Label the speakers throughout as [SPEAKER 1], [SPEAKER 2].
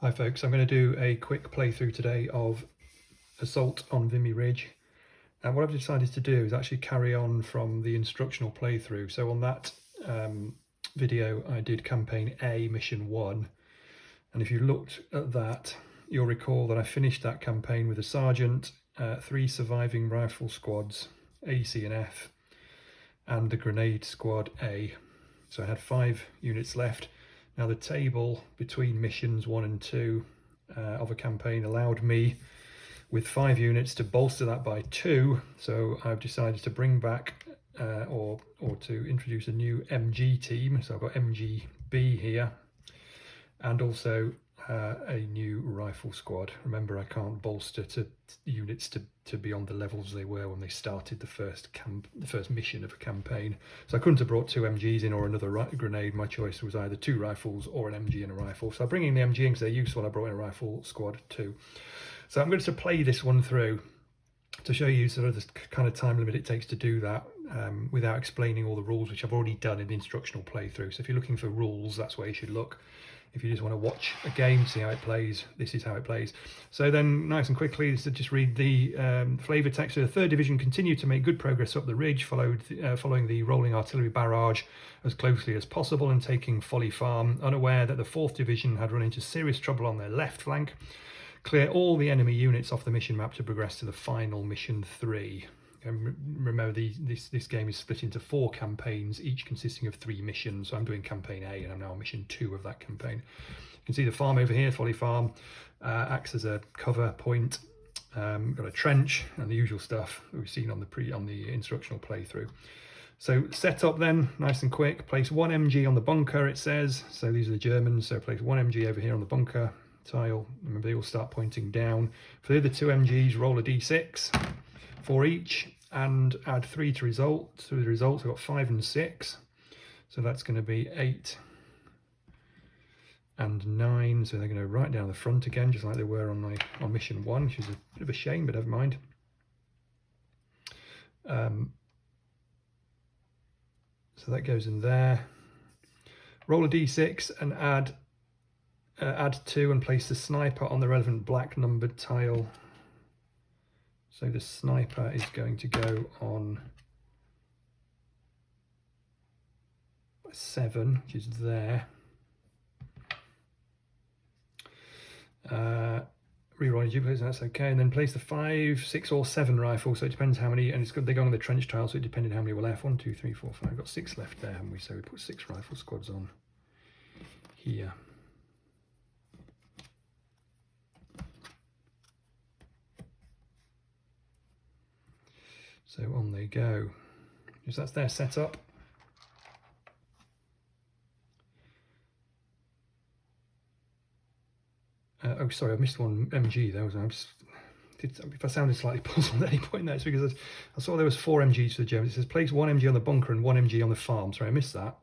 [SPEAKER 1] Hi folks, I'm going to do a quick playthrough today of Assault on Vimy Ridge. And what I've decided to do is actually carry on from the instructional playthrough. So on that video I did Campaign A, Mission 1. And if you looked at that, you'll recall that I finished that campaign with a sergeant, 3 surviving rifle squads, A, C and F, and the grenade squad A. So I had 5 units left. Now the table between missions 1 and 2 of a campaign allowed me with 5 units to bolster that by 2, so I've decided to bring back or to introduce a new MG team. So I've got MGB here and also a new rifle squad. Remember, I can't bolster to units to beyond the levels they were when they started the first mission of a campaign. So I couldn't have brought 2 MGs in or another grenade. My choice was either 2 rifles or an MG and a rifle. So I'm bringing the MG in because they're useful. I brought in a rifle squad too. So I'm going to play this one through to show you sort of the kind of time limit it takes to do that without explaining all the rules, which I've already done in the instructional playthrough. So if you're looking for rules, that's where you should look. If you just want to watch a game, see how it plays, this is how it plays. So then, nice and quickly, to just read the flavour text. So the 3rd Division continued to make good progress up the ridge, following the rolling artillery barrage as closely as possible and taking Folly Farm, unaware that the 4th Division had run into serious trouble on their left flank. Clear all the enemy units off the mission map to progress to the final Mission 3. Remember, this game is split into 4 campaigns, each consisting of 3 missions. So I'm doing Campaign A and I'm now on Mission 2 of that campaign. You can see the farm over here, Folly Farm, acts as a cover point. Got a trench and the usual stuff that we've seen on the instructional playthrough. So set up then, nice and quick. Place 1 MG on the bunker, it says. So these are the Germans, so place 1 MG over here on the bunker tile. Remember, they all start pointing down. For the other 2 MGs, roll a d6 for each and add 3 to the results. We've got 5 and 6, so that's going to be 8 and 9. So they're going to right down the front again, just like they were on Mission 1, which is a bit of a shame, but never mind. So that goes in there. Roll a d6 and add 2 and place the sniper on the relevant black numbered tile. So the sniper is going to go on 7, which is there. Rerolling duplicates, that's okay. And then place the 5, 6 or 7 rifle. So it depends how many, and it's good, they go on the trench tile, so it depended how many were left. 1, 2, 3, 4, 5. We've got 6 left there, haven't we? So we put 6 rifle squads on here. So on they go. So that's their setup. Oh, sorry, I missed 1 MG there. If I sounded slightly puzzled at any point there, it's because I saw there was 4 MGs for the Germans. It says place 1 MG on the bunker and 1 MG on the farm. Sorry, I missed that.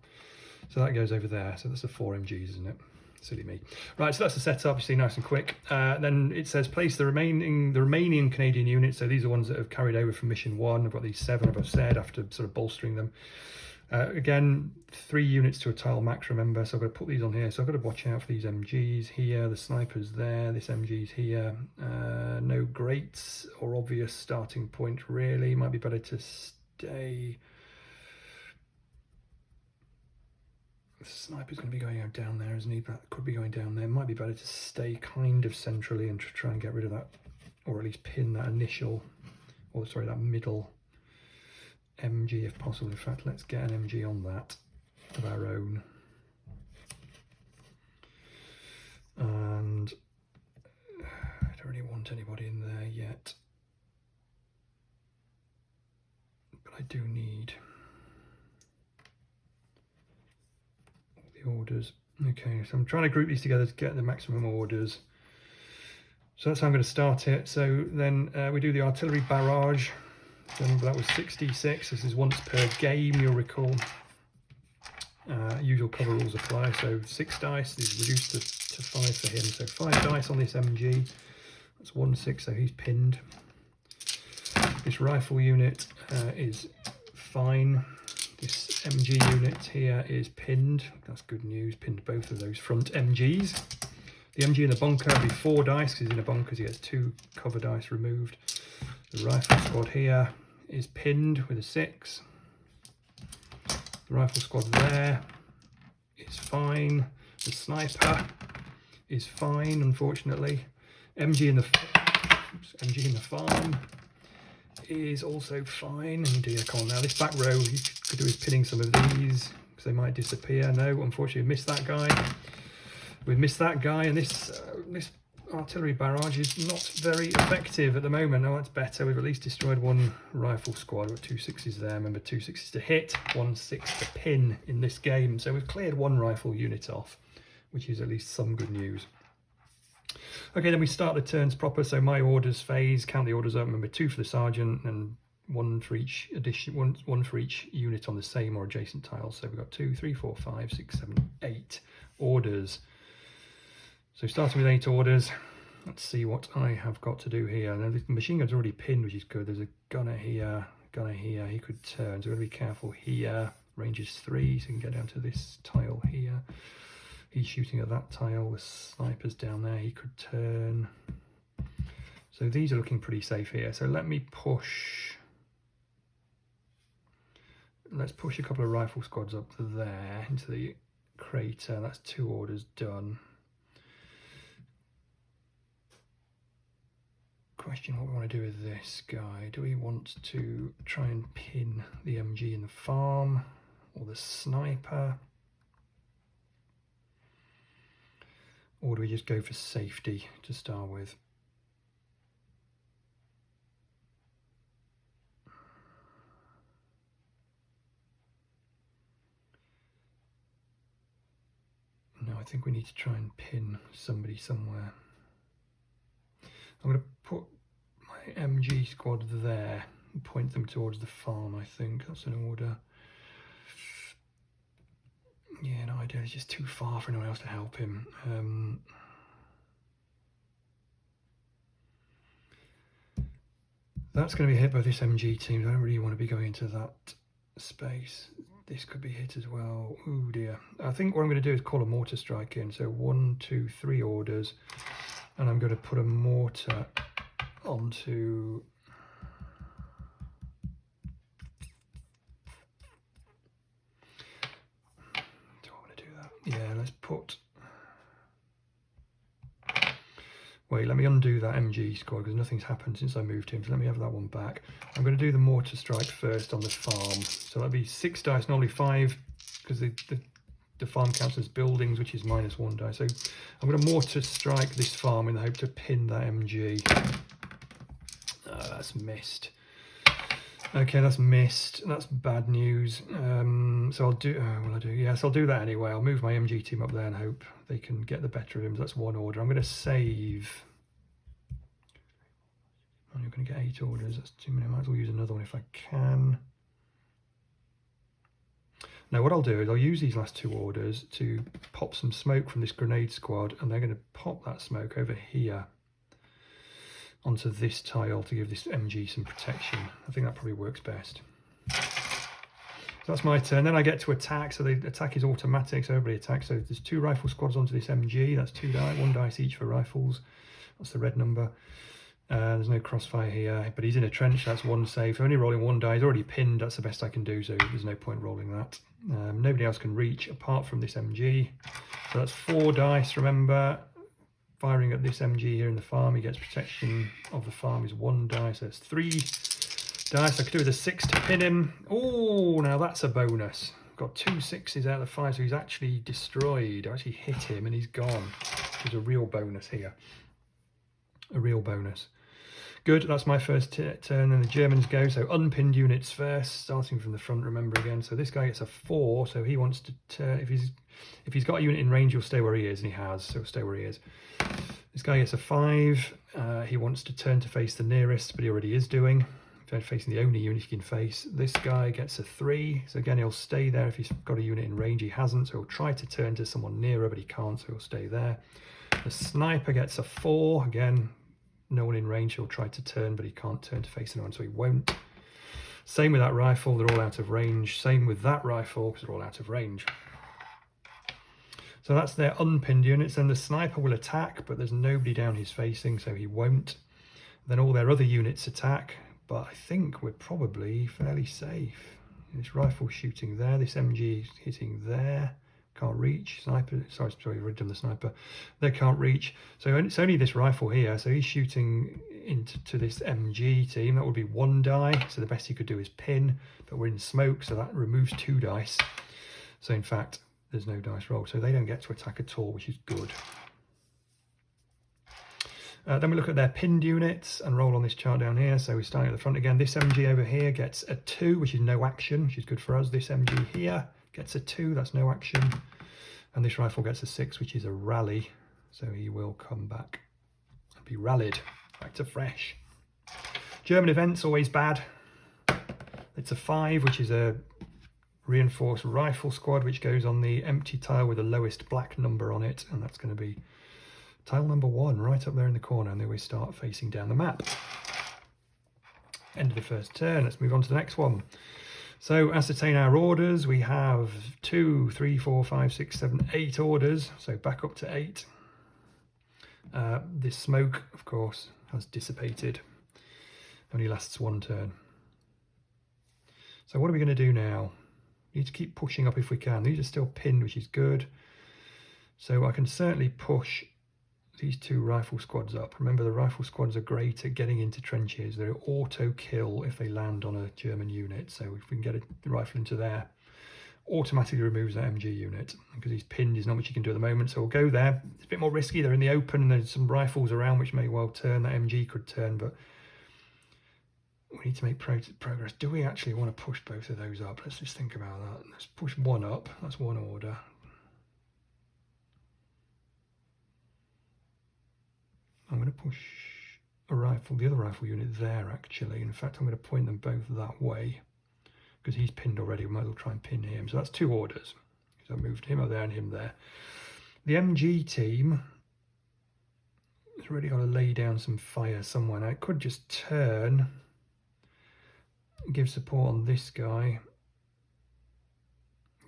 [SPEAKER 1] So that goes over there. So that's the 4 MGs, isn't it? Silly me. Right, so that's the setup. You see, nice and quick. Then it says place the remaining Canadian units. So these are ones that have carried over from Mission 1. I've got these 7, I've said, after sort of bolstering them. Again, 3 units to a tile max, remember, so I've got to put these on here. So I've got to watch out for these MGs here, the snipers there, this MG's here. No great or obvious starting point really. Might be better to stay. The sniper's going to be going out down there, isn't he? But could be going down there. Might be better to stay kind of centrally and try and get rid of that, or at least pin that initial, or sorry, that middle MG if possible. In fact, let's get an MG on that of our own. And I don't really want anybody in there yet, but I do need the orders. Okay, so I'm trying to group these together to get the maximum orders. So that's how I'm going to start it. So then we do the artillery barrage. So that was 66. This is once per game, you'll recall. Usual cover rules apply. So 6 dice is reduced to 5 for him. So 5 dice on this MG. That's 1 6, so he's pinned. This rifle unit is fine. This MG unit here is pinned. That's good news. Pinned both of those front MGs. The MG in the bunker will be 4 dice, because he's in a bunker, so he gets 2 cover dice removed. The rifle squad here is pinned with a 6. The rifle squad there is fine. The sniper is fine, unfortunately. MG in the farm is also fine. Oh dear, come on now. This back row, you could do is pinning some of these, because they might disappear. No, unfortunately, we missed that guy. We missed that guy, and this artillery barrage is not very effective at the moment. Oh, that's better. We've at least destroyed 1 rifle squad. We've got 2 6s there. Remember, 2 6s to hit, 1 6 to pin in this game. So we've cleared 1 rifle unit off, which is at least some good news. Okay, then we start the turns proper. So my orders phase, count the orders up. Remember, 2 for the sergeant and 1 for each addition, one for each unit on the same or adjacent tiles. So we've got 2, 3, 4, 5, 6, 7, 8 orders. So starting with 8 orders, let's see what I have got to do here. Now the machine gun's already pinned, which is good. There's a gunner here, he could turn, so we've got to be careful here. Range is 3, so you can get down to this tile here. He's shooting at that tile, the sniper's down there, he could turn. So these are looking pretty safe here. So let me push, let's push a couple of rifle squads up to there, into the crater. That's 2 orders done. Question what we want to do with this guy. Do we want to try and pin the MG in the farm or the sniper, or do we just go for safety to start with? No, I think we need to try and pin somebody somewhere. I'm going to put my MG squad there and point them towards the farm. I think that's an order. Yeah, no idea. It's just too far for anyone else to help him. That's going to be hit by this MG team. I don't really want to be going into that space. This could be hit as well. Oh dear. I think what I'm going to do is call a mortar strike in. So 1, 2, 3 orders. And I'm going to put a mortar onto do I want to do that? Yeah, let's put, wait, let me undo that MG squad because nothing's happened since I moved him, so let me have that one back. I'm going to do the mortar strike first on the farm, so that'll be 6 dice, normally 5, because the farm counts as buildings, which is -1 die. So I'm going to mortar strike this farm in the hope to pin that MG. Oh, that's missed. Okay, that's missed. That's bad news. So I'll do, will I do? Yes, I'll do that anyway. I'll move my MG team up there and hope they can get the better of him. So that's 1 order. I'm going to save. Oh, you're going to get 8 orders. That's too many. I might as well use another one if I can. Now what I'll do is I'll use these last 2 orders to pop some smoke from this grenade squad, and they're going to pop that smoke over here onto this tile to give this MG some protection. I think that probably works best. So that's my turn. Then I get to attack. So the attack is automatic, so everybody attacks. So there's 2 rifle squads onto this MG. That's 2 dice, 1 dice each for rifles. That's the red number. There's no crossfire here, but he's in a trench. That's 1 save. So only rolling 1 die. He's already pinned. That's the best I can do, so there's no point rolling that. Nobody else can reach apart from this MG. So that's 4 dice, remember. Firing at this MG here in the farm, he gets protection of the farm is 1 dice. So that's 3 dice. I could do with a 6 to pin him. Oh, now that's a bonus. Got 2 6s out of 5, so he's actually destroyed. I actually hit him and he's gone. There's a real bonus here. A real bonus. Good, that's my first turn, and the Germans go. So unpinned units first, starting from the front, remember again. So this guy gets a 4, so he wants to turn. If he's got a unit in range, he'll stay where he is, and he has, so he'll stay where he is. This guy gets a 5. He wants to turn to face the nearest, but he already is doing. Facing the only unit he can face. This guy gets a 3, so again he'll stay there if he's got a unit in range. He hasn't, so he'll try to turn to someone nearer, but he can't, so he'll stay there. The sniper gets a 4, again no one in range, he'll try to turn, but he can't turn to face anyone, so he won't. Same with that rifle, they're all out of range. Same with that rifle, because they're all out of range. So So that's their unpinned units. Then the sniper will attack, but there's nobody down his facing, so he won't. Then all their other units attack, but I think we're probably fairly safe. This rifle shooting there, this MG hitting there, can't reach. Sniper, sorry, we've already done the sniper. They can't reach. So it's only this rifle here, so he's shooting into this MG team. That would be 1 die, so the best he could do is pin, but we're in smoke, so that removes 2 dice. So in fact, there's no dice roll, so they don't get to attack at all, which is good. Then we look at their pinned units and roll on this chart down here. So we're starting at the front again. This MG over here gets a 2, which is no action, which is good for us. This MG here gets a 2, that's no action. And this rifle gets a 6, which is a rally. So he will come back and be rallied back to fresh. German events, always bad. It's a 5, which is a reinforced rifle squad, which goes on the empty tile with the lowest black number on it. And that's going to be tile number 1, right up there in the corner, and then we start facing down the map. End of the first turn. Let's move on to the next one. So ascertain our orders. We have 2, 3, 4, 5, 6, 7, 8 orders. So back up to 8. This smoke, of course, has dissipated. Only lasts 1 turn. So what are we going to do now? We need to keep pushing up if we can. These are still pinned, which is good. So I can certainly push these 2 rifle squads up. Remember, the rifle squads are great at getting into trenches. They're auto kill if they land on a German unit. So if we can get a rifle into there, automatically removes that MG unit. Because he's pinned, there's not much you can do at the moment. So we'll go there. It's a bit more risky. They're in the open and there's some rifles around which may well turn. That MG could turn, but we need to make progress. Do we actually want to push both of those up? Let's just think about that. Let's push 1 up. That's 1 order. I'm going to push a rifle, the other rifle unit there actually. In fact, I'm going to point them both that way because he's pinned already. We might as well try and pin him. So that's 2 orders. So I moved him up there and him there. The MG team has really got to lay down some fire somewhere. Now it could just turn, give support on this guy.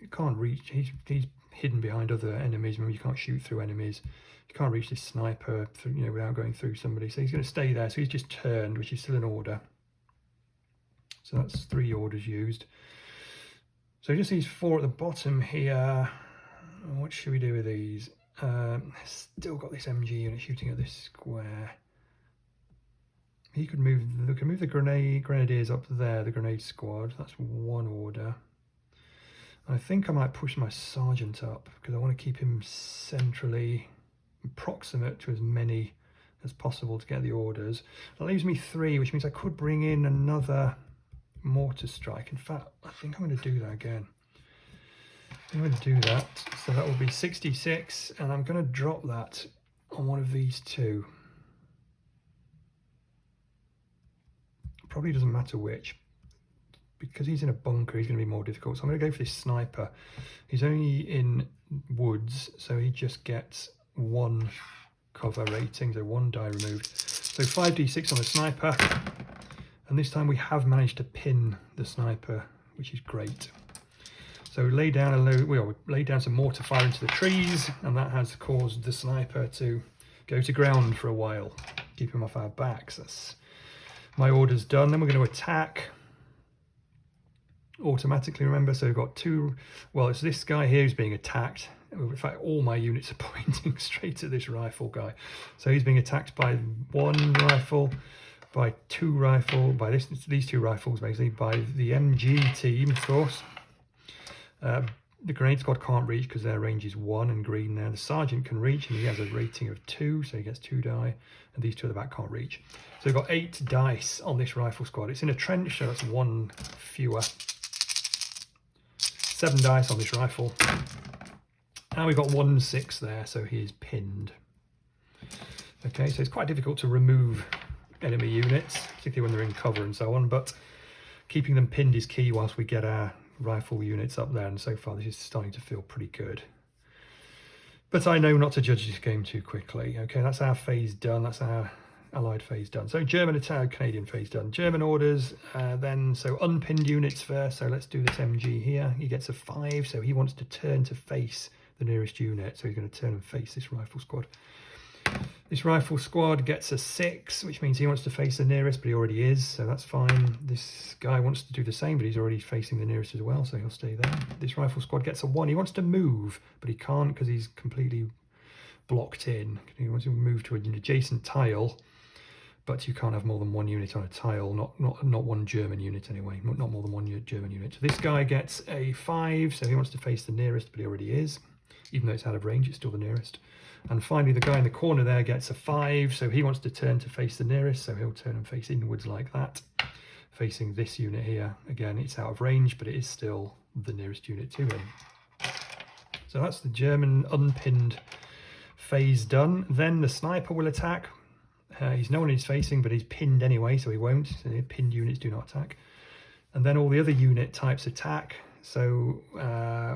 [SPEAKER 1] You can't reach, he's hidden behind other enemies. Remember, you can't shoot through enemies. You can't reach this sniper through, without going through somebody. So he's going to stay there. So he's just turned, which is still an order. So that's 3 orders used. So just these 4 at the bottom here. What should we do with these? Still got this MG unit shooting at this square. He could move. We can move the grenadiers up there. The grenade squad. That's 1 order. I think I might push my sergeant up because I want to keep him centrally proximate to as many as possible to get the orders. That leaves me 3, which means I could bring in another mortar strike. In fact, I think I'm going to do that again. I'm going to do that. So that will be 66, and I'm going to drop that on one of these 2. Probably doesn't matter which. Because he's in a bunker, he's going to be more difficult. So I'm going to go for this sniper. He's only in woods, so he just gets 1 cover rating, so 1 die removed. So 5d6 on the sniper. And this time we have managed to pin the sniper, which is great. So lay down lay down some mortar fire into the trees, and that has caused the sniper to go to ground for a while, keep him off our backs. That's my order's done. Then we're going to attack automatically, remember. So we've got 2, well, it's this guy here who's being attacked. In fact, all my units are pointing straight at this rifle guy. So he's being attacked by 1 rifle, by 2 rifle, by these 2 rifles basically, by the MG team, of course. The grenade squad can't reach because their range is 1 and green there. The sergeant can reach and he has a rating of 2, so he gets 2 die. And these 2 at the back can't reach. So we've got 8 dice on this rifle squad. It's in a trench, so that's 1 fewer. 7 dice on this rifle. And we've got 1 6 there, so he is pinned. Okay, so it's quite difficult to remove enemy units, particularly when they're in cover and so on, but keeping them pinned is key whilst we get our rifle units up there, and so far this is starting to feel pretty good. But I know not to judge this game too quickly. Okay, that's our phase done. That's our Allied phase done. So German attack, Canadian phase done. German orders, then, so unpinned units first. So let's do this MG here. He gets a 5, so he wants to turn to face the nearest unit, so he's going to turn and face this rifle squad. This rifle squad gets a 6, which means he wants to face the nearest, but he already is, so that's fine. This guy wants to do the same, but he's already facing the nearest as well, so he'll stay there. This rifle squad gets a 1. He wants to move, but he can't because he's completely blocked in. He wants to move to an adjacent tile, but you can't have more than 1 unit on a tile, not 1 German unit anyway, not more than 1 German unit. So this guy gets a 5, so he wants to face the nearest, but he already is. Even though it's out of range, it's still the nearest. And finally, the guy in the corner there gets a 5, so he wants to turn to face the nearest, so he'll turn and face inwards like that, facing this unit here. Again, it's out of range, but it is still the nearest unit to him. So that's the German unpinned phase done. Then the sniper will attack. He's no one he's facing, but he's pinned anyway, so he won't. So the pinned units do not attack. And then all the other unit types attack. So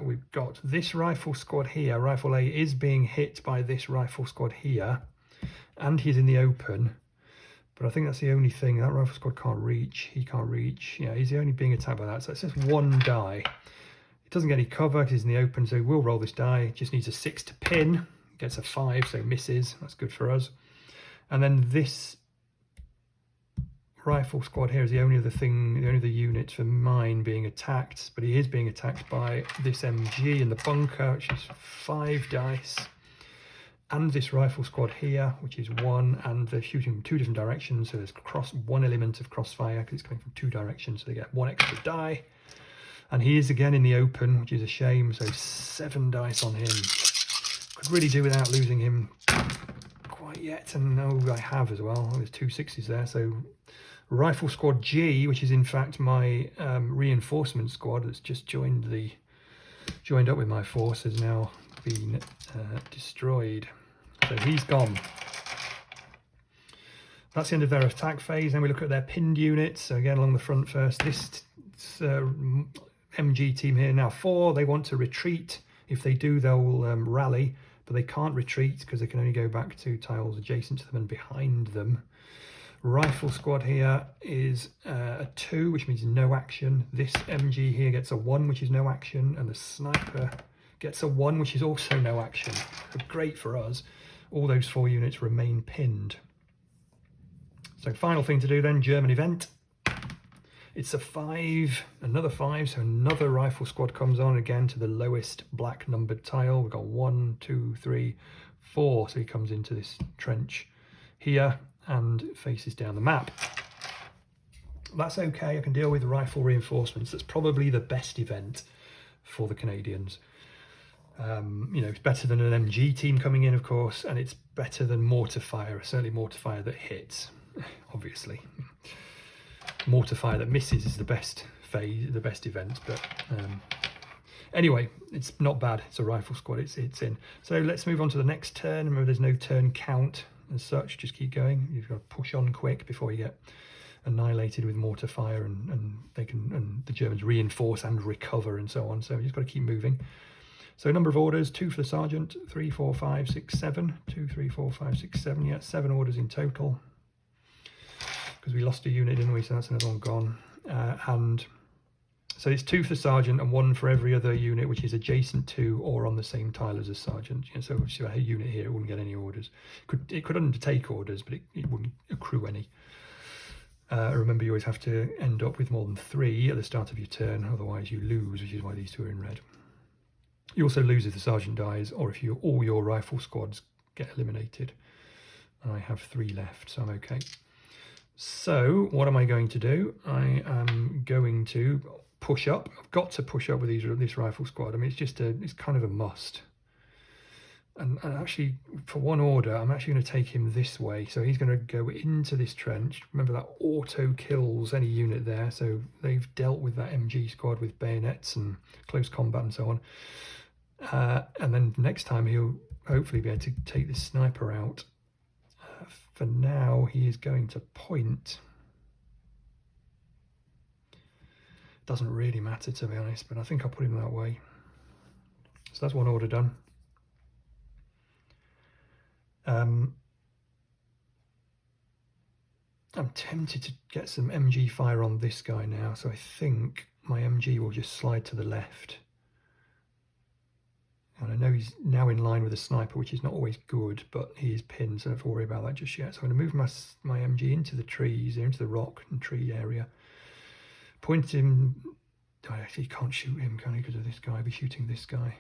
[SPEAKER 1] we've got this rifle squad here. Rifle A is being hit by this rifle squad here, and he's in the open. But I think that's the only thing. That rifle squad can't reach. He can't reach. Yeah, he's only being attacked by that. So it's just 1 die. It doesn't get any cover because he's in the open, so we'll roll this die. Just needs a 6 to pin. Gets a 5, so misses. That's good for us. And then this rifle squad here is the only other thing, the only other unit for mine being attacked, but he is being attacked by this MG in the bunker, which is 5 dice, and this rifle squad here, which is 1, and they're shooting from 2 different directions, so there's 1 element of crossfire because it's coming from 2 directions, so they get 1 extra die. And he is again in the open, which is a shame, so 7 dice on him. Could really do without losing him quite yet, and no, I have as well. There's 2 6s there, so Rifle Squad G, which is in fact my reinforcement squad that's just joined up with my force, has now been destroyed. So he's gone. That's the end of their attack phase. Then we look at their pinned units. So again, along the front first, this MG team here, now 4, they want to retreat. If they do, they'll rally, but they can't retreat because they can only go back to tiles adjacent to them and behind them. Rifle squad here is a 2, which means no action. This MG here gets a 1, which is no action, and the sniper gets a 1, which is also no action. So great for us. All those 4 units remain pinned. So final thing to do then, German event. It's a 5, another 5, so another rifle squad comes on again to the lowest black numbered tile. We've got 1, 2, 3, 4, so he comes into this trench here and faces down the map. That's okay, I can deal with rifle reinforcements. That's probably the best event for the Canadians. You know, it's better than an MG team coming in, of course, and it's better than mortar fire, certainly mortar fire that hits, obviously. Mortar fire that misses is the best phase, the best event, but anyway, it's not bad. It's a rifle squad, it's in. So let's move on to the next turn. Remember, there's no turn count as such, just keep going. You've got to push on quick before you get annihilated with mortar fire, and the Germans reinforce and recover and so on, so you just got to keep moving. So number of orders, 2 for the sergeant, 3, 4, 5, 6, 7, 2, 3, 4, 5, 6, 7, yeah, 7 orders in total, because we lost a unit, didn't we? So that's another one gone. And so it's 2 for the sergeant and 1 for every other unit which is adjacent to or on the same tile as a sergeant. And so if you had a unit here, it wouldn't get any orders. It could undertake orders, but it wouldn't accrue any. Remember, you always have to end up with more than 3 at the start of your turn, otherwise you lose, which is why these 2 are in red. You also lose if the sergeant dies, or if all your rifle squads get eliminated. And I have 3 left, so I'm okay. So what am I going to do? I am going to push up. I've got to push up with this rifle squad. I mean, it's kind of a must. And actually, for 1 order, I'm actually going to take him this way. So he's going to go into this trench. Remember, that auto kills any unit there. So they've dealt with that MG squad with bayonets and close combat and so on. And then next time he'll hopefully be able to take this sniper out. For now, he is going to point. Doesn't really matter, to be honest, but I think I'll put him that way. So that's 1 order done. I'm tempted to get some MG fire on this guy now, so I think my MG will just slide to the left. And I know he's now in line with a sniper, which is not always good, but he is pinned, so I don't have to worry about that just yet. So I'm going to move my MG into the trees, into the rock and tree area. Point him. I actually can't shoot him, can I? Because of this guy. I'll be shooting this guy.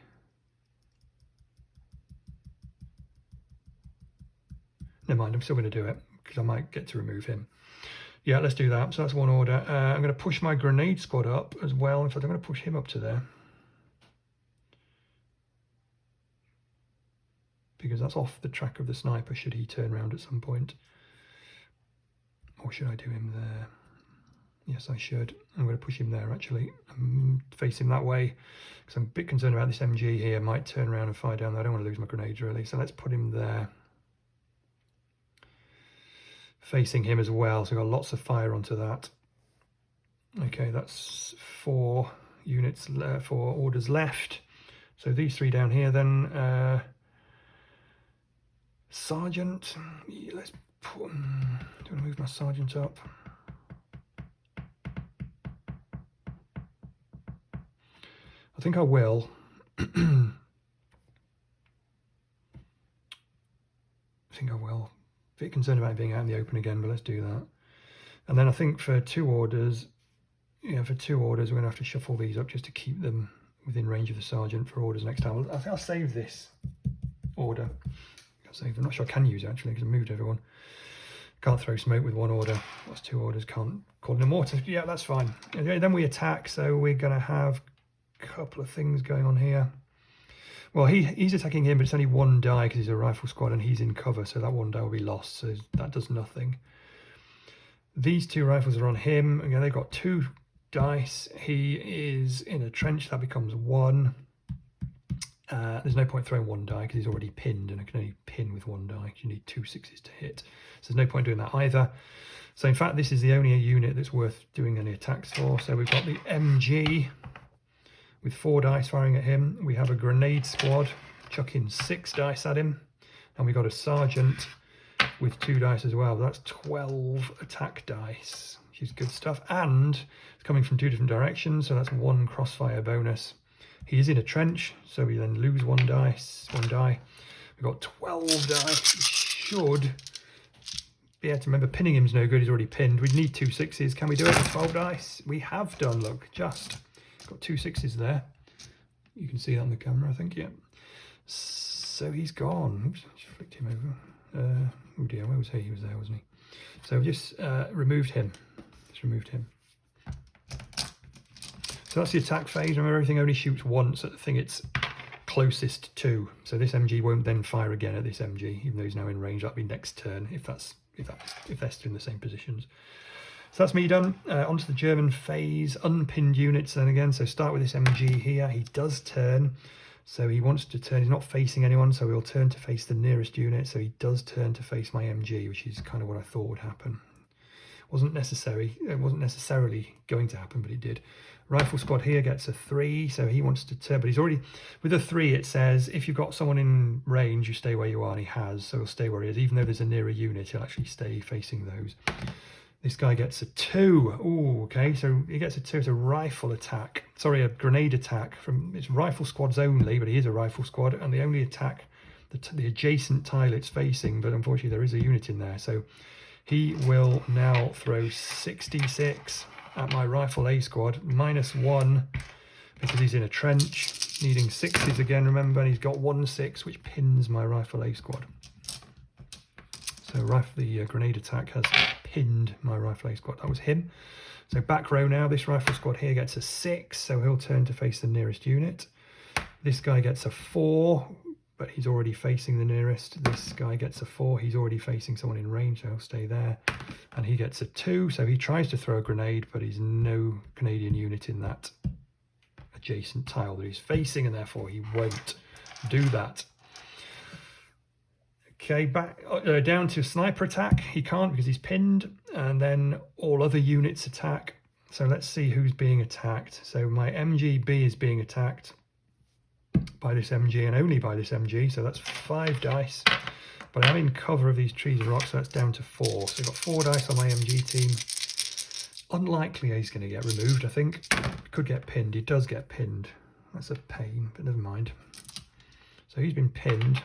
[SPEAKER 1] Never mind, I'm still going to do it, because I might get to remove him. Yeah, let's do that. So that's one order. I'm going to push my grenade squad up as well. In fact, I'm going to push him up to there, because that's off the track of the sniper should he turn around at some point. Or should I do him there? Yes, I should. I'm going to push him there, actually. Face him that way, because I'm a bit concerned about this MG here. Might turn around and fire down there. I don't want to lose my grenades, really. So let's put him there, facing him as well. So we've got lots of fire onto that. Okay, that's 4 units, 4 orders left. So these 3 down here then. Sergeant, let's put, do I want to move my sergeant up? I think I will. I think I will. A bit concerned about being out in the open again, but let's do that. And then I think for 2 orders, yeah, for 2 orders, we're going to have to shuffle these up just to keep them within range of the sergeant for orders next time. I think I'll save this order. I'm not sure I can use it actually, because I moved everyone. Can't throw smoke with 1 order. That's 2 orders. Can't call no mortar. Yeah, that's fine. Okay, then we attack. So we're going to have a couple of things going on here. Well, he's attacking him, but it's only 1 die because he's a rifle squad and he's in cover. So that 1 die will be lost. So that does nothing. These 2 rifles are on him. Again, they've got 2 dice. He is in a trench. That becomes 1. There's no point throwing 1 die because he's already pinned, and I can only pin with 1 die because you need 2 6s to hit. So there's no point doing that either. So in fact, this is the only unit that's worth doing any attacks for. So we've got the MG with 4 dice firing at him. We have a grenade squad chucking 6 dice at him. And we've got a sergeant with 2 dice as well. That's 12 attack dice, which is good stuff. And it's coming from 2 different directions, so that's 1 crossfire bonus. He is in a trench, so we then lose 1 die. We've got 12 dice. We should be able to remember. Pinning him's no good. He's already pinned. We need 2 6s. Can we do it with 12 dice? We have done. Look, just got 2 6s there. You can see that on the camera, I think. Yeah. So he's gone. Oops, I just flicked him over. Oh dear, where was he? He was there, wasn't he? So we just removed him. Just removed him. So that's the attack phase. Remember, everything only shoots once at the thing it's closest to. So this MG won't then fire again at this MG, even though he's now in range. That'll be next turn if they're still in the same positions. So that's me done. Onto the German phase, unpinned units then again. So start with this MG here. He does turn. So he wants to turn. He's not facing anyone, so he'll turn to face the nearest unit. So he does turn to face my MG, which is kind of what I thought would happen. It wasn't necessarily going to happen, but it did. Rifle squad here gets a 3, so he wants to turn, but he's already, with a 3 it says, if you've got someone in range, you stay where you are, and he has, so he'll stay where he is. Even though there's a nearer unit, he'll actually stay facing those. This guy gets a 2. Ooh, okay, so he gets a 2. It's a rifle attack. Sorry, a grenade attack. It's rifle squads only, but he is a rifle squad, and they only attack the adjacent tile it's facing, but unfortunately there is a unit in there, so he will now throw 66 at my rifle A squad, -1 because he's in a trench, needing 6s again, remember, and he's got 1 6, which pins my rifle A squad. So the grenade attack has pinned my rifle A squad. That was him. So back row now, this rifle squad here gets a 6, so he'll turn to face the nearest unit. This guy gets a 4, but he's already facing the nearest. This guy gets a 4, he's already facing someone in range, so he'll stay there. And he gets a 2, so he tries to throw a grenade, but he's no Canadian unit in that adjacent tile that he's facing, and therefore he won't do that. Okay, back down to sniper attack. He can't because he's pinned, and then all other units attack. So let's see who's being attacked. So my MGB is being attacked by this MG, and only by this MG, so that's 5 dice. But I'm in cover of these trees and rocks, so that's down to 4. So I've got 4 dice on my MG team. Unlikely he's going to get removed, I think. Could get pinned. He does get pinned. That's a pain, but never mind. So he's been pinned.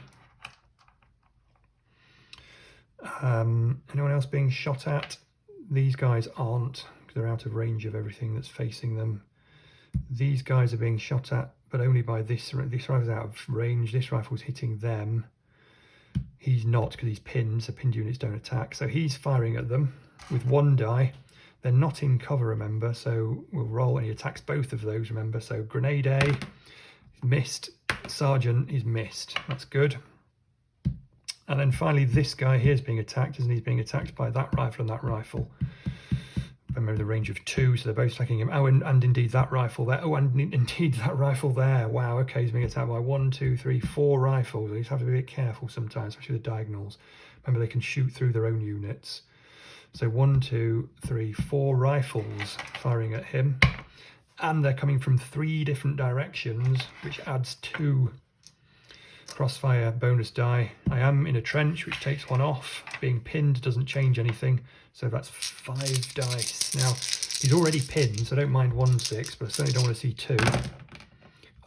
[SPEAKER 1] Anyone else being shot at? These guys aren't, because they're out of range of everything that's facing them. These guys are being shot at, but only by this rifle's out of range. This rifle's hitting them. He's not, because he's pinned, so pinned units don't attack. So he's firing at them with one die. They're not in cover, remember, so we'll roll, and he attacks both of those, remember. So grenade A, missed. Sergeant is missed. That's good. And then finally, this guy here is being attacked, isn't he? He's being attacked by that rifle and that rifle. Remember the range of 2, so they're both attacking him. Oh, and indeed that rifle there. Oh, and indeed that rifle there. Wow, okay, he's being attacked by 1, 2, 3, 4 rifles. You just have to be a bit careful sometimes, especially the diagonals. Remember, they can shoot through their own units. So 1, 2, 3, 4 rifles firing at him. And they're coming from 3 different directions, which adds 2 crossfire bonus die. I am in a trench, which takes 1 off. Being pinned doesn't change anything, so that's 5 dice. Now, he's already pinned, so I don't mind 1, 6, but I certainly don't want to see 2.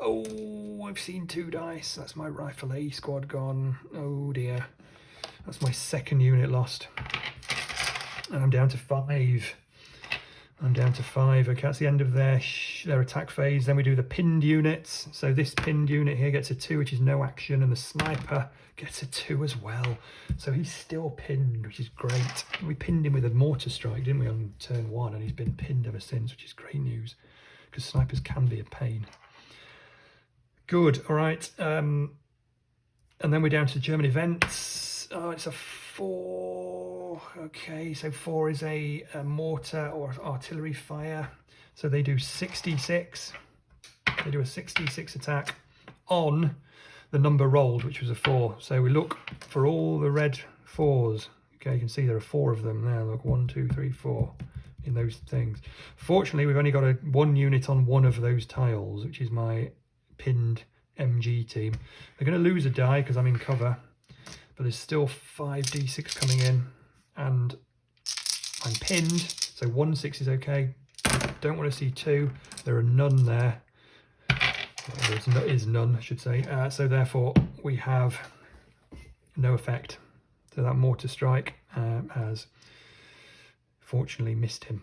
[SPEAKER 1] Oh, I've seen 2 dice. That's my Rifle A squad gone. Oh dear. That's my 2nd unit lost. And I'm down to 5. I'm down to 5. Okay, that's the end of their attack phase. Then we do the pinned units. So this pinned unit here gets a 2, which is no action, and the sniper gets a 2 as well. So he's still pinned, which is great. We pinned him with a mortar strike, didn't we, on turn 1, and he's been pinned ever since, which is great news, because snipers can be a pain. Good, all right. And then we're down to German events. Oh, it's a 4. Okay, so 4 is a mortar or artillery fire. So they do 66. They do a 66 attack on the number rolled, which was a 4. So we look for all the red 4s. Okay, you can see there are 4 of them now. Look, 1, 2, 3, 4 in those things. Fortunately, we've only got 1 unit on one of those tiles, which is my pinned MG team. They're going to lose a die because I'm in cover, but there's still 5d6 coming in, and I'm pinned, so 1 6 is okay. Don't want to see 2. There are none there. There is none, I should say. So therefore, we have no effect. So that mortar strike has fortunately missed him.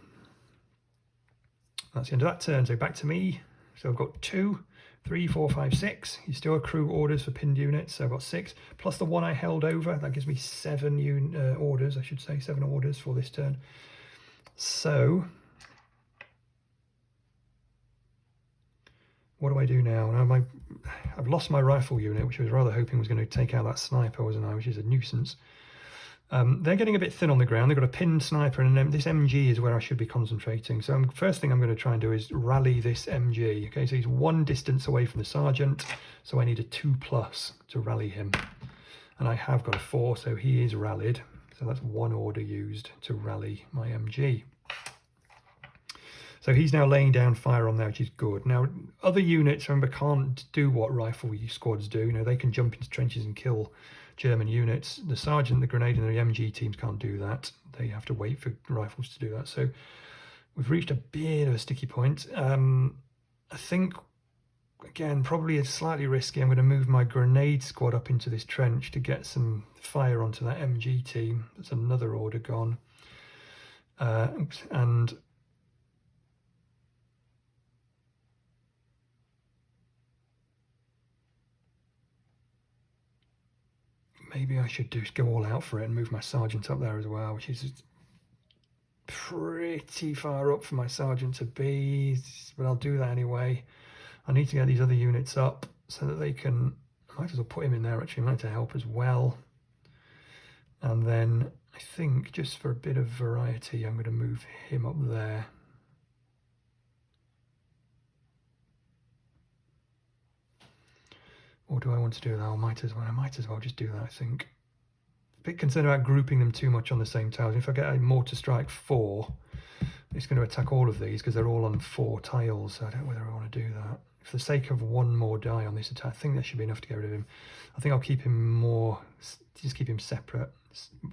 [SPEAKER 1] That's the end of that turn. So back to me. So I've got 2, 3, 4, 5, 6. You still accrue orders for pinned units, so I've got 6 plus the 1 I held over. That gives me 7 orders, I should say, 7 orders for this turn. So what do I do now? Now I've lost my rifle unit, which I was rather hoping was going to take out that sniper, wasn't I? Which is a nuisance. They're getting a bit thin on the ground. They've got a pinned sniper, and this MG is where I should be concentrating. So first thing I'm going to try and do is rally this MG. Okay, so he's 1 distance away from the sergeant, so I need a 2+ to rally him. And I have got a 4, so he is rallied. So that's 1 order used to rally my MG. So he's now laying down fire on there, which is good. Now, other units, remember, can't do what rifle squads do. You know, they can jump into trenches and kill German units. The sergeant, the grenade, and the MG teams can't do that. They have to wait for rifles to do that. So we've reached a bit of a sticky point. I think, again, probably it's slightly risky. I'm going to move my grenade squad up into this trench to get some fire onto that MG team. That's another order gone. And maybe I should just go all out for it and move my sergeant up there as well, which is pretty far up for my sergeant to be, but I'll do that anyway. I need to get these other units up so that they can, I might as well put him in there actually, might to help as well. And then I think just for a bit of variety, I'm going to move him up there. Or do I want to do that? I might as well just do that, I think. A bit concerned about grouping them too much on the same tiles. If I get a mortar strike 4, it's going to attack all of these because they're all on 4 tiles. So I don't know whether I want to do that. For the sake of 1 more die on this attack, I think that should be enough to get rid of him. I think I'll keep him more, just keep him separate,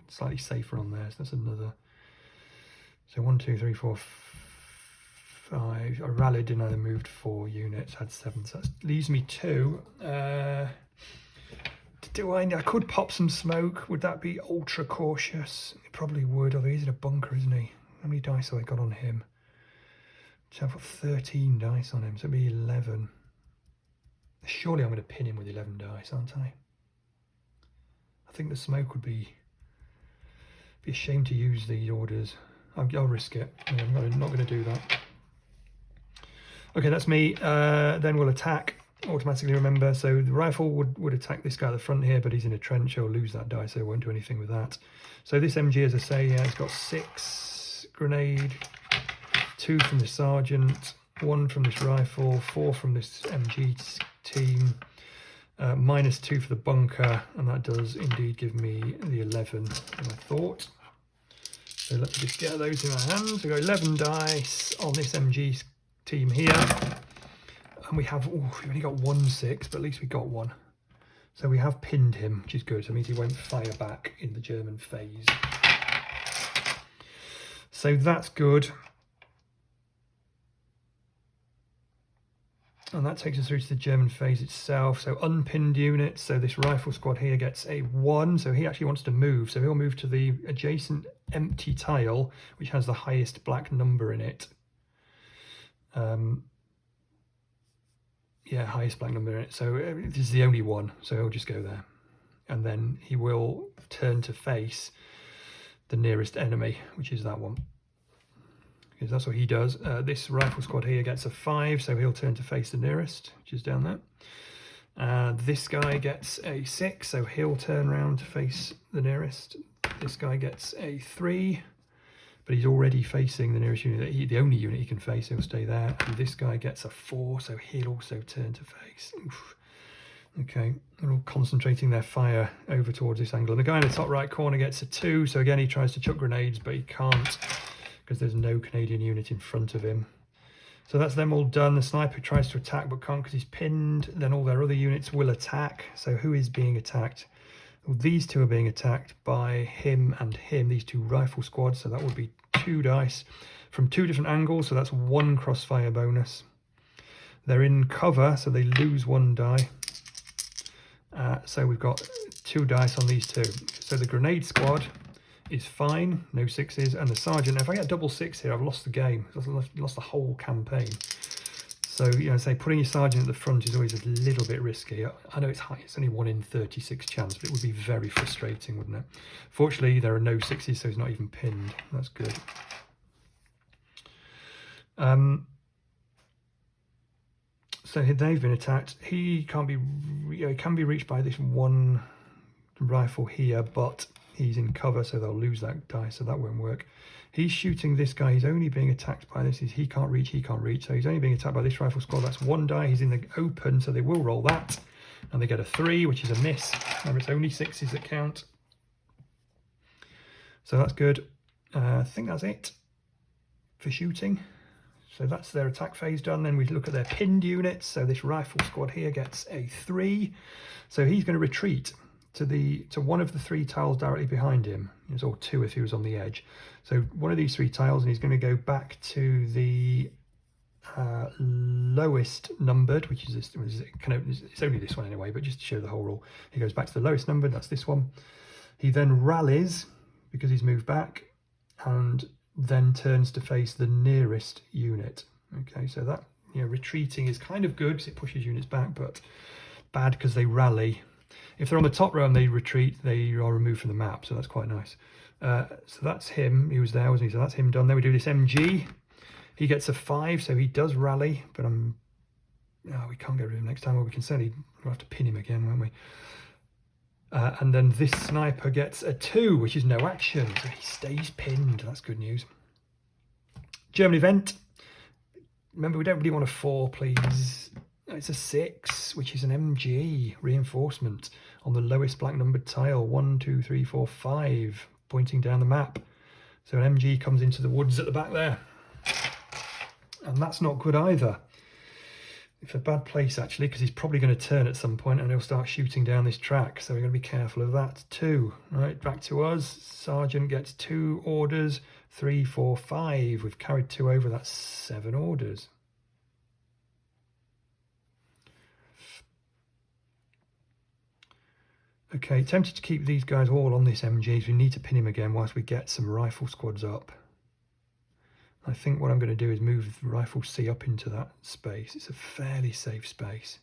[SPEAKER 1] slightly safer on there. So that's another. So 1, 2, 3, 4, 5. I rallied, didn't I? Moved 4 units, had 7. So that leaves me 2. Do I could pop some smoke. Would that be ultra cautious? It probably would, although he's in a bunker, isn't he? How many dice have I got on him? So I've got 13 dice on him, so it'd be 11. Surely I'm going to pin him with 11 dice, aren't I? I think the smoke would be a shame to use these orders. I'll risk it. I'm not going to do that. Okay, that's me. Then we'll attack automatically, remember. So the rifle would attack this guy at the front here, but he's in a trench. He'll lose that die, so it won't do anything with that. So this MG, as I say, it's got 6 grenade, 2 from the sergeant, 1 from this rifle, 4 from this MG team, -2 for the bunker, and that does indeed give me the 11 as I thought. So let me just get those in my hands. We've got 11 dice on this MG team here, and we've only got 1 6, but at least we got one. So we have pinned him, which is good. So it means he won't fire back in the German phase. So that's good. And that takes us through to the German phase itself. So unpinned units. So this rifle squad here gets a 1. So he actually wants to move. So he'll move to the adjacent empty tile, which has the highest black number in it. Yeah, highest black number in it. So this is the only one. So he'll just go there. And then he will turn to face the nearest enemy, which is that one. Because that's what he does. This rifle squad here gets a 5, so he'll turn to face the nearest, which is down there. This guy gets a 6, so he'll turn around to face the nearest. This guy gets a 3, but he's already facing the nearest unit. The only unit he can face, he'll stay there. And this guy gets a 4, so he'll also turn to face. Oof. Okay, they're all concentrating their fire over towards this angle. And the guy in the top right corner gets a 2, so again he tries to chuck grenades, but he can't, because there's no Canadian unit in front of him. So that's them all done. The sniper tries to attack but can't because he's pinned. Then all their other units will attack. So who is being attacked? Well, these two are being attacked by him and him, these 2 rifle squads. So that would be 2 dice from 2 different angles. So that's 1 crossfire bonus. They're in cover, so they lose 1 die. So we've got 2 dice on these 2. So the grenade squad is fine, no 6s, and the sergeant, if I get double 6 here, I've lost the game. I've lost the whole campaign. So, say putting your sergeant at the front is always a little bit risky. I know it's high, it's only 1 in 36 chance, but it would be very frustrating, wouldn't it? Fortunately, there are no 6s, so he's not even pinned. That's good. So they've been attacked. He can't be, he can be reached by this 1 rifle here, but he's in cover, so they'll lose that die, so that won't work. He's shooting this guy. He's only being attacked by this. He can't reach, so he's only being attacked by this rifle squad. That's 1 die. He's in the open, so they will roll that, and they get a 3, which is a miss. Remember, it's only 6s that count. So that's good. I think that's it for shooting. So that's their attack phase done. Then we look at their pinned units. So this rifle squad here gets a 3. So he's going to retreat to one of the 3 tiles directly behind him, or 2 if he was on the edge. So one of these 3 tiles, and he's going to go back to the lowest numbered, which is this. It's only this one anyway, but just to show the whole rule, he goes back to the lowest numbered. That's this one. He then rallies because he's moved back, and then turns to face the nearest unit. Okay, so that retreating is kind of good because it pushes units back, but bad because they rally. If they're on the top row and they retreat, they are removed from the map, so that's quite nice. So that's him. He was there, wasn't he? So that's him done. Then we do this MG. He gets a 5, so he does rally, but we can't get rid of him next time. Well, we can certainly, we'll have to pin him again, won't we? And then this sniper gets a 2, which is no action, so he stays pinned. That's good news. German event. Remember, we don't really want a 4, please. It's a 6, which is an MG reinforcement on the lowest black numbered tile. 1, 2, 3, 4, 5, pointing down the map. So an MG comes into the woods at the back there. And that's not good either. It's a bad place, actually, because he's probably going to turn at some point and he'll start shooting down this track. So we're going to be careful of that too. Right, back to us. Sergeant gets 2 orders. 3, 4, 5. We've carried 2 over. That's 7 orders. Okay, tempted to keep these guys all on this MG. We need to pin him again whilst we get some rifle squads up. I think what I'm going to do is move Rifle C up into that space. It's a fairly safe space.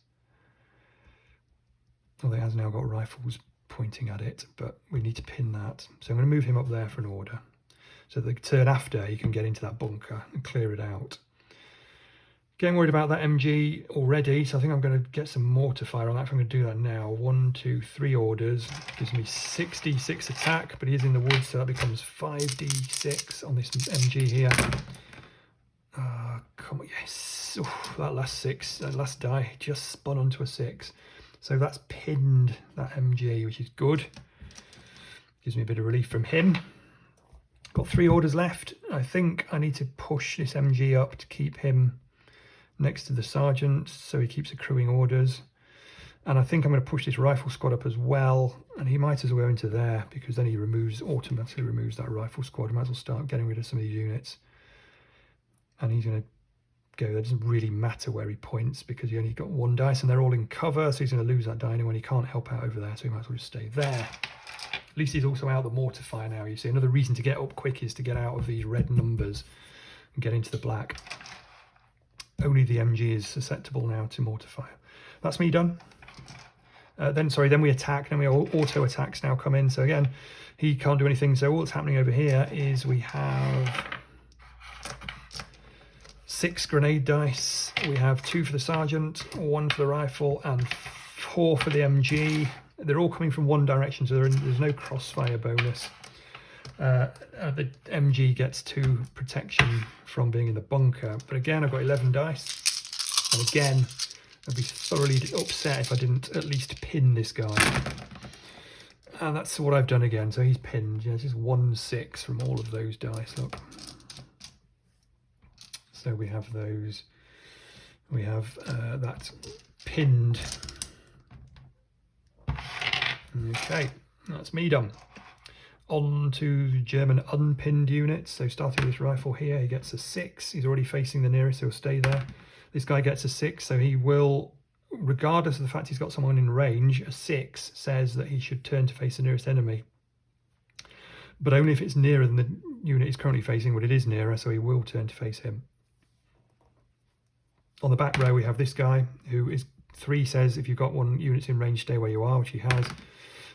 [SPEAKER 1] Although it has now got rifles pointing at it, but we need to pin that. So I'm going to move him up there for an order. So the turn after, he can get into that bunker and clear it out. Getting worried about that MG already, so I think I'm going to get some mortar fire on that. I'm going to do that now. 1, 2, 3 orders. Gives me 6d6 attack, but he is in the woods, so that becomes 5d6 on this MG here. Come on, yes. Oof, that last die just spun onto a 6. So that's pinned that MG, which is good. Gives me a bit of relief from him. Got 3 orders left. I think I need to push this MG up to keep him next to the sergeant, so he keeps accruing orders. And I think I'm going to push this rifle squad up as well, and he might as well go into there, because then he automatically removes that rifle squad. I might as well start getting rid of some of these units. And he's going to go, that doesn't really matter where he points, because he only got 1 dice and they're all in cover, so he's going to lose that die anyway, and he can't help out over there, so he might as well just stay there. At least he's also out the mortar fire now, you see. Another reason to get up quick is to get out of these red numbers and get into the black. Only the MG is susceptible now to mortar fire. That's me done. Then we attack, then we auto attacks now come in. So again, he can't do anything. So all that's happening over here is we have 6 grenade dice. We have 2 for the sergeant, 1 for the rifle, and 4 for the MG. They're all coming from one direction, so there's no crossfire bonus. The MG gets 2 protection from being in the bunker, but again I've got 11 dice, and again I'd be thoroughly upset if I didn't at least pin this guy, and that's what I've done again. So he's pinned. It's just 1/6 from all of those dice. Look, so we have those. We have that pinned. Okay, that's me done. On to German unpinned units. So starting with this rifle here, he gets a 6. He's already facing the nearest, so he'll stay there. This guy gets a 6, so he will, regardless of the fact he's got someone in range, a 6 says that he should turn to face the nearest enemy. But only if it's nearer than the unit he's currently facing, but it is nearer, so he will turn to face him. On the back row, we have this guy, who is 3 says if you've got 1 unit in range, stay where you are, which he has.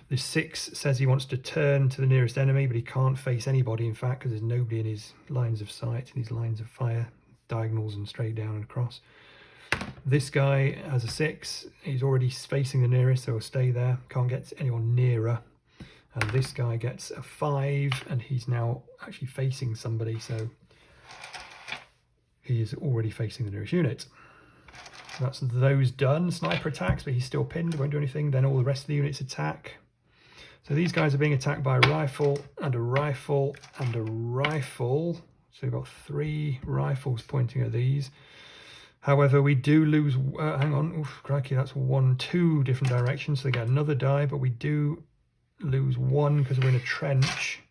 [SPEAKER 1] This 6 says he wants to turn to the nearest enemy, but he can't face anybody, in fact, because there's nobody in his lines of sight, in his lines of fire, diagonals and straight down and across. This guy has a 6. He's already facing the nearest, so he'll stay there. Can't get anyone nearer. And this guy gets a 5, and he's now actually facing somebody, so he is already facing the nearest unit. That's those done. Sniper attacks, but he's still pinned, won't do anything. Then all the rest of the units attack. So these guys are being attacked by a rifle and a rifle and a rifle. So we've got 3 rifles pointing at these. However, we do lose, hang on, oof, crikey, that's 2 different directions. So they get another die, but we do lose 1 because we're in a trench.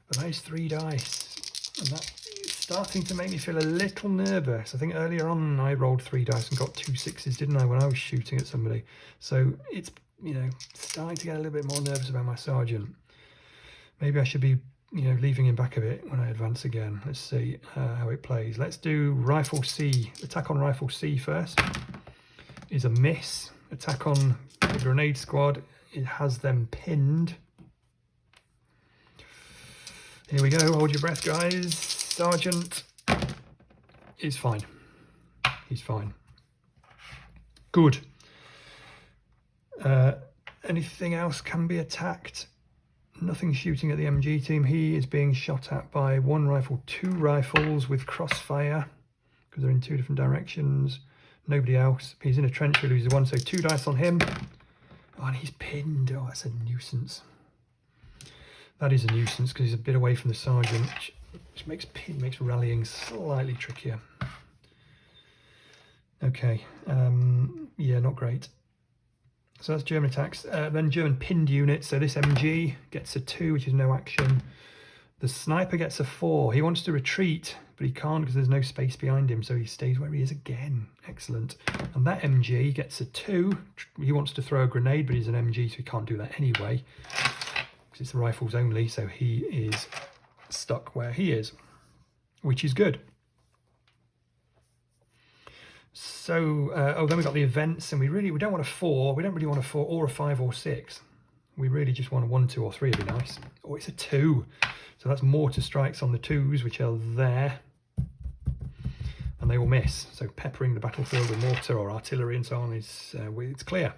[SPEAKER 1] But that is 3 dice. And that is starting to make me feel a little nervous. I think earlier on I rolled 3 dice and got 2 6s, didn't I, when I was shooting at somebody. So it's, starting to get a little bit more nervous about my sergeant. Maybe I should be, leaving him back a bit when I advance again. Let's see how it plays. Let's do Rifle C. Attack on Rifle C first is a miss. Attack on the grenade squad. It has them pinned. Here we go. Hold your breath, guys. Sergeant is fine. He's fine. Good. Anything else can be attacked. Nothing shooting at the MG team. He is being shot at by 1 rifle, 2 rifles with crossfire because they're in 2 different directions. Nobody else. He's in a trench, he loses 1, so 2 dice on him. Oh, and he's pinned. Oh, that's a nuisance. That is a nuisance because he's a bit away from the sergeant, which makes rallying slightly trickier. Okay, yeah, not great. So that's German attacks. Then German pinned units. So this MG gets a 2, which is no action. The sniper gets a 4. He wants to retreat, but he can't because there's no space behind him, so he stays where he is again. Excellent. And that MG gets a 2. He wants to throw a grenade, but he's an MG, so he can't do that anyway, because it's the rifles only, so he is stuck where he is, which is good. So, then we've got the events, and we don't want a 4. We don't really want a 4 or a 5 or 6. We really just want a 1, 2 or 3 would be nice. Oh, it's a 2. So that's mortar strikes on the 2s, which are there. And they will miss. So peppering the battlefield with mortar or artillery and so on is it's clear.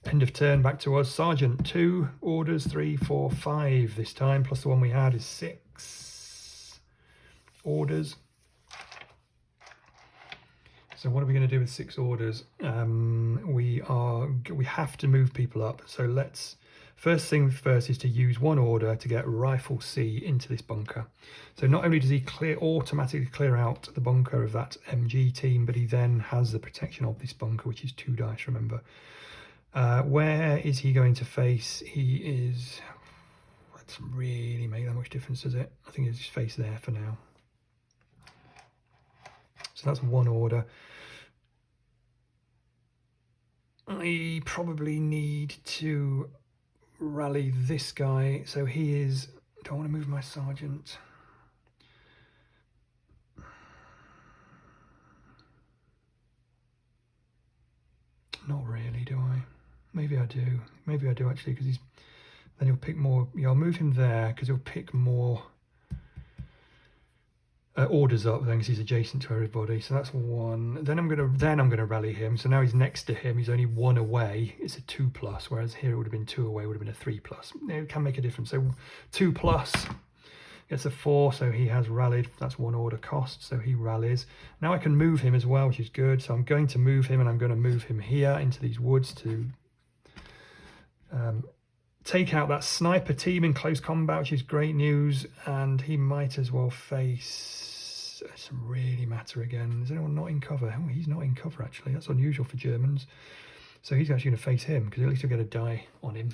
[SPEAKER 1] End of turn, back to us. Sergeant, 2 orders, 3, 4, 5 this time, plus the one we had is 6 orders. So what are we going to do with 6 orders? We have to move people up. So first thing first is to use 1 order to get Rifle C into this bunker. So not only does he automatically clear out the bunker of that MG team, but he then has the protection of this bunker, which is 2 dice, remember. Where is he going to face? He is... That doesn't really make that much difference, does it? I think he's just face there for now. So that's 1 order. I probably need to rally this guy. So he is... Don't want to move my sergeant. Not really, do I? Maybe I do. Maybe I do actually, because then he'll pick more. Yeah, I'll move him there because he'll pick more orders up then, because he's adjacent to everybody. So that's 1. Then I'm gonna rally him. So now he's next to him. He's only 1 away. It's a 2+, whereas here it would have been 2 away. Would have been a 3+. It can make a difference. So 2+ gets a 4. So he has rallied. That's 1 order cost. So he rallies. Now I can move him as well, which is good. So I'm going to move him, and I'm going to move him here into these woods to take out that sniper team in close combat, which is great news. And he might as well face... It doesn't really matter again. Is anyone not in cover? Oh, he's not in cover actually. That's unusual for Germans. So he's actually going to face him, because at least he'll get a die on him.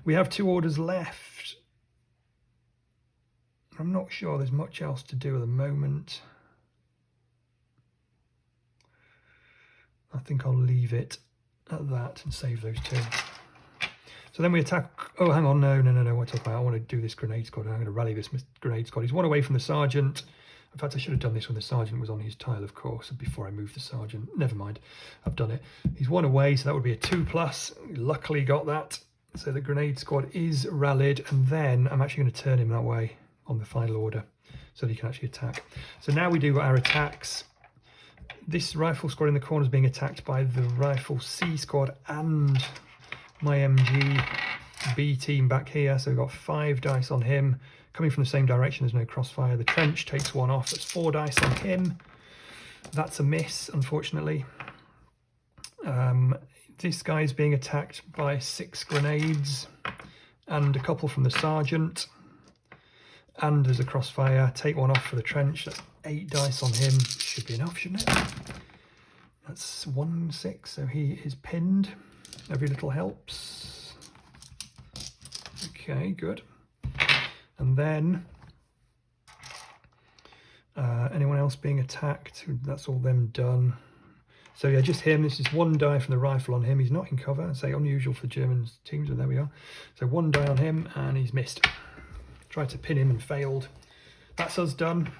[SPEAKER 1] We have 2 orders left. I'm not sure there's much else to do at the moment. I think I'll leave it at that and save those 2. So then we attack... Oh, hang on. No. What talking about? I want to do this grenade squad. I'm going to rally this grenade squad. He's 1 away from the sergeant. In fact, I should have done this when the sergeant was on his tile, of course, before I moved the sergeant. Never mind. I've done it. He's 1 away, so that would be a 2+. Luckily got that. So the grenade squad is rallied. And then I'm actually going to turn him that way on the final order so that he can actually attack. So now we do our attacks. This rifle squad in the corner is being attacked by the Rifle C squad and my MG B team back here. So we've got 5 dice on him, coming from the same direction. There's no crossfire. The trench takes 1 off. That's 4 dice on him. That's a miss, unfortunately. This guy is being attacked by 6 grenades and a couple from the sergeant. And there's a crossfire. Take 1 off for the trench. That's 8 dice on him. Should be enough, shouldn't it? That's 1, 6. So he is pinned. Every little helps. Okay, good. And then anyone else being attacked? That's all them done. So yeah, just him. This is 1 die from the rifle on him. He's not in cover. Say unusual for German teams, but there we are. So 1 die on him, and he's missed. Tried to pin him and failed. That's us done.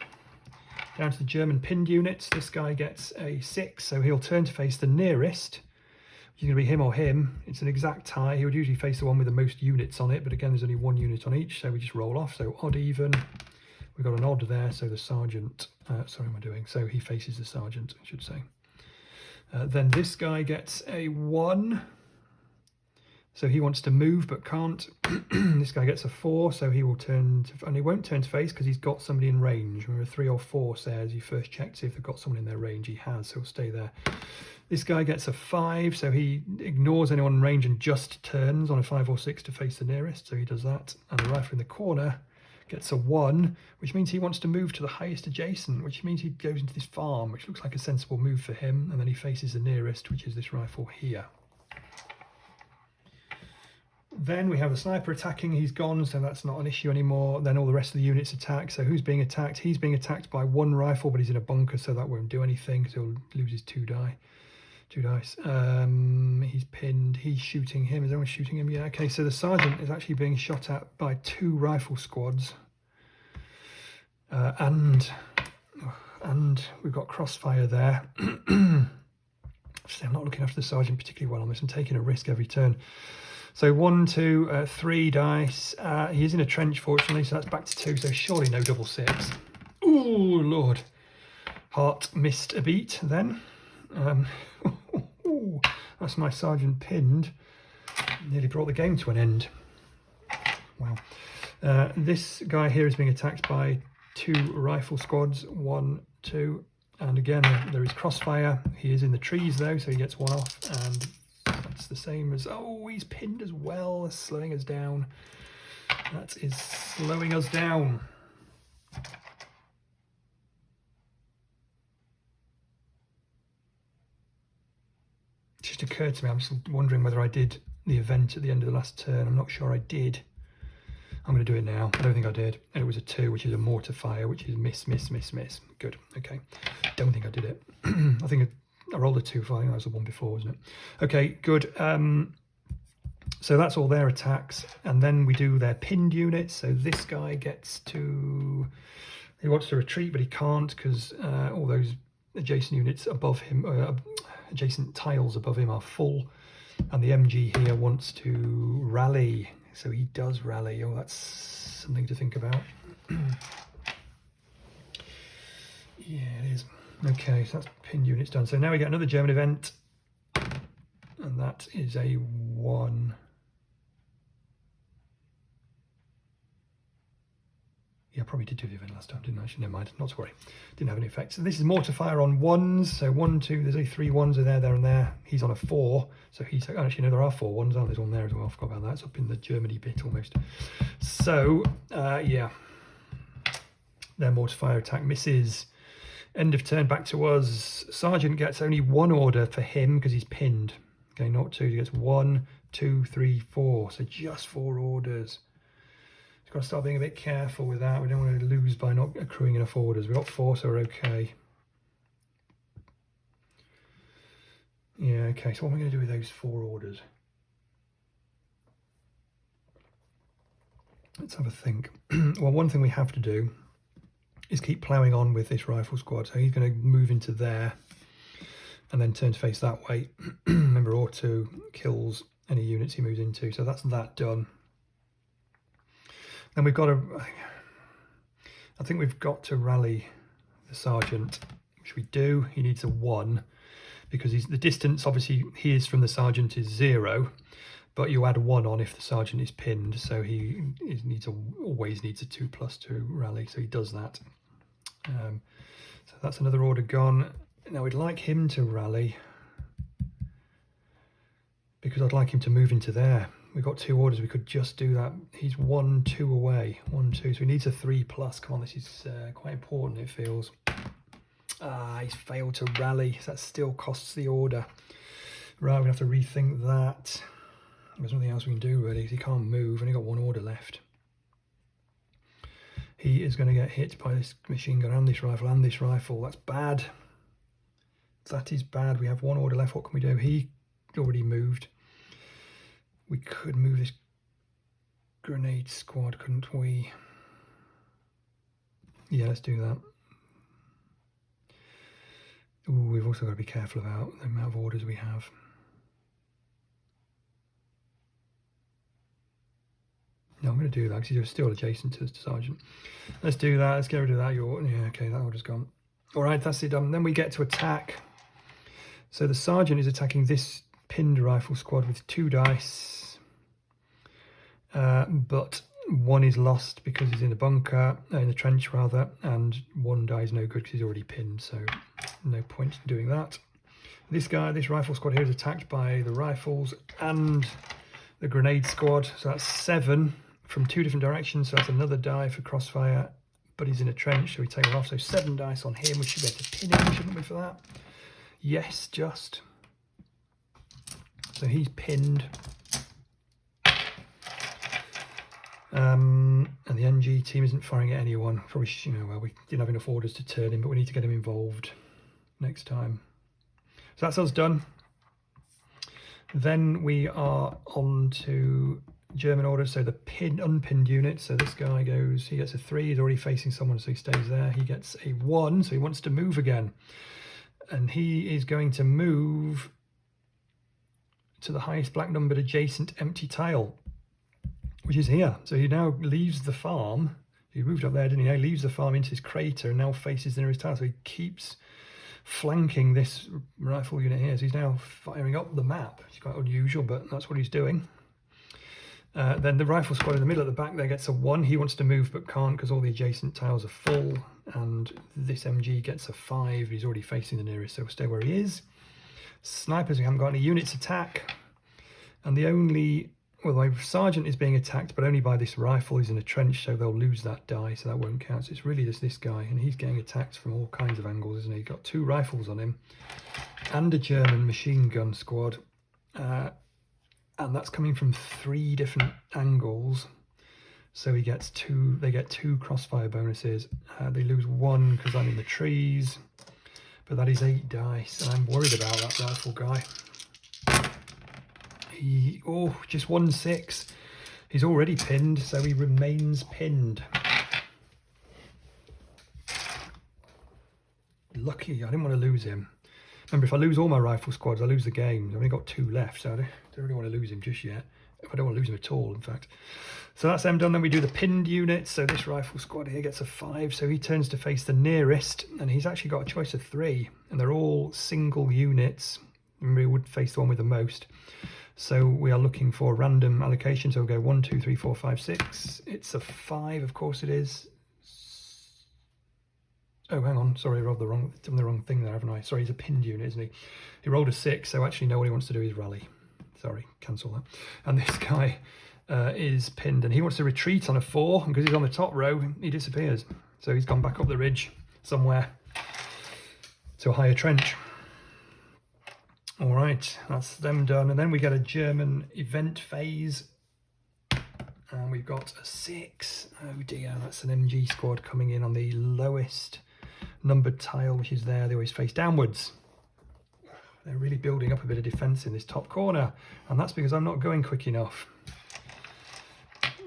[SPEAKER 1] Down to the German pinned units. This guy gets a 6, so he'll turn to face the nearest. It's going to be him or him. It's an exact tie. He would usually face the one with the most units on it, but again, there's only 1 unit on each, so we just roll off. So odd, even. We've got an odd there, so the sergeant... sorry, what am I doing? So he faces the sergeant, I should say. Then this guy gets a 1. So he wants to move, but can't. This guy gets a 4, so he will turn to... And he won't turn to face, because he's got somebody in range. Remember, 3 or 4 says you first check to see if they've got someone in their range. He has, so he'll stay there. This guy gets a 5, so he ignores anyone in range and just turns on a 5 or 6 to face the nearest, so he does that. And the rifle in the corner gets a 1, which means he wants to move to the highest adjacent, which means he goes into this farm, which looks like a sensible move for him, and then he faces the nearest, which is this rifle here. Then we have the sniper attacking, he's gone, so that's not an issue anymore. Then all the rest of the units attack. So who's being attacked? He's being attacked by one rifle, but he's in a bunker, so that won't do anything, because he'll lose his 2 dice. He's pinned, he's shooting him. Is anyone shooting him? Yeah, okay, so the sergeant is actually being shot at by 2 rifle squads. And we've got crossfire there. I'm not looking after the sergeant particularly well on this. I'm taking a risk every turn. So 1, 2, 3 dice. He is in a trench, fortunately, so that's back to 2. So surely no double 6. Oh Lord, heart missed a beat then. That's my sergeant pinned. Nearly brought the game to an end. Wow. This guy here is being attacked by 2 rifle squads. 1, 2, and again there is crossfire. He is in the trees though, so he gets 1 off, and that's the same as, oh, he's pinned as well, slowing us down. That is slowing us down. It just occurred to me, I'm just wondering whether I did the event at the end of the last turn. I'm not sure I did. I'm going to do it now. I don't think I did. And it was a 2, which is a mortar fire, which is miss, miss, miss, miss. Good. Okay. Don't think I did it. I think I rolled a 2 for, I think that was the one before, wasn't it? Okay, good. So that's all their attacks. And then we do their pinned units. So this guy gets to... He wants to retreat, but he can't because all those adjacent units above him, adjacent tiles above him are full. And the MG here wants to rally. So he does rally. Oh, that's something to think about. Yeah, it is. Okay, so that's pinned units done. So now we get another German event. And that is a 1. Yeah, I probably did do the event last time, didn't I? Actually, never mind, not to worry. Didn't have any effects. So this is mortar fire on 1s. So 1, 2, there's only 3 1s are there, and there. He's on a 4. So he's, actually, no, there are 4 1s, aren't there? There's one there as well. I forgot about that. It's up in the Germany bit almost. So, yeah. Their mortar fire attack misses. End of turn, back to us. Sergeant gets only 1 order for him because he's pinned. Okay, not 2. He gets 1, 2, 3, 4. So just 4 orders. We've got to start being a bit careful with that. We don't want to lose by not accruing enough orders. We've got 4, so we're okay. Yeah, okay. So what am I going to do with those 4 orders? Let's have a think. Well, one thing we have to do is keep ploughing on with this rifle squad. So he's going to move into there and then turn to face that way. Remember, auto kills any units he moves into. So that's that done. Then we've got to, I think we've got to rally the sergeant, which we do. He needs a 1 because he's, the distance, obviously, he is from the sergeant is 0, but you add 1 on if the sergeant is pinned. So he always needs a 2+ to rally. So he does that. So that's another order gone. Now we'd like him to rally because I'd like him to move into there. We've got 2 orders, we could just do that. He's 1, 2 away, 1, 2, so he needs a 3+. Come on, this is quite important, it feels. He's failed to rally, so that still costs the order. Right, we have to rethink that. There's nothing else we can do really, he can't move, only got 1 order left. He is going to get hit by this machine gun and this rifle, that's bad. That is bad, we have 1 order left, what can we do? He already moved. We could move this grenade squad, couldn't we? Yeah, let's do that. Ooh, we've also got to be careful about the amount of orders we have. No, I'm going to do that because he's still adjacent to the sergeant. Let's do that. Let's get rid of that. Yeah, okay, that order's gone. All right, that's it done. Then we get to attack. So the sergeant is attacking this pinned rifle squad with 2 dice. But 1 is lost because he's in a bunker, in a trench rather, and 1 die is no good because he's already pinned, so no point in doing that. This guy, this rifle squad here is attacked by the rifles and the grenade squad, so that's 7 from 2 different directions, so that's another die for crossfire, but he's in a trench, so we take it off, so 7 dice on him. We should be able to pin him, shouldn't we, for that? Yes, just. So he's pinned. And the NG team isn't firing at anyone. Probably, well, we didn't have enough orders to turn him, but we need to get him involved next time. So that's us done. Then we are on to German orders. So the unpinned unit. So this guy goes, he gets a 3. He's already facing someone, so he stays there. He gets a 1, so he wants to move again. And he is going to move to the highest black numbered adjacent empty tile, which is here. So he now leaves the farm. He moved up there, didn't he? He leaves the farm into his crater and now faces the nearest tile. So he keeps flanking this rifle unit here. So he's now firing up the map. It's quite unusual, but that's what he's doing. Then the rifle squad in the middle at the back there gets a 1. He wants to move but can't because all the adjacent tiles are full. And this MG gets a 5. He's already facing the nearest, so we'll stay where he is. Snipers, we haven't got any units attack. And the only... well, my sergeant is being attacked, but only by this rifle. He's in a trench, so they'll lose that die, so that won't count. So it's really just this guy, and he's getting attacked from all kinds of angles, isn't he? He's got 2 rifles on him and a German machine gun squad. And that's coming from 3 different angles. So he gets 2, they get 2 crossfire bonuses. They lose 1 because I'm in the trees, but that is 8 dice, and I'm worried about that rifle guy. Oh, just 1-6. He's already pinned, so he remains pinned. Lucky, I didn't want to lose him. Remember, if I lose all my rifle squads, I lose the game. I've only got 2 left, so I don't really want to lose him just yet. I don't want to lose him at all, in fact. So that's them done. Then we do the pinned unit. So this rifle squad here gets a 5. So he turns to face the nearest, and he's actually got a choice of 3. And they're all single units. Remember, he would face the one with the most. So we are looking for random allocation. So we'll go 1, 2, 3, 4, 5, 6. It's a 5, of course it is. Oh, hang on. Sorry, I rolled done the wrong thing there, haven't I? Sorry, he's a pinned unit, isn't he? He rolled a 6, so actually no, what he wants to do is rally. Sorry, cancel that. And this guy is pinned, and he wants to retreat on a 4, and because he's on the top row, he disappears. So he's gone back up the ridge somewhere to a higher trench. All right, that's them done. And then we get a German event phase. And we've got a 6. Oh dear, that's an MG squad coming in on the lowest numbered tile, which is there. They always face downwards. They're really building up a bit of defence in this top corner. And that's because I'm not going quick enough.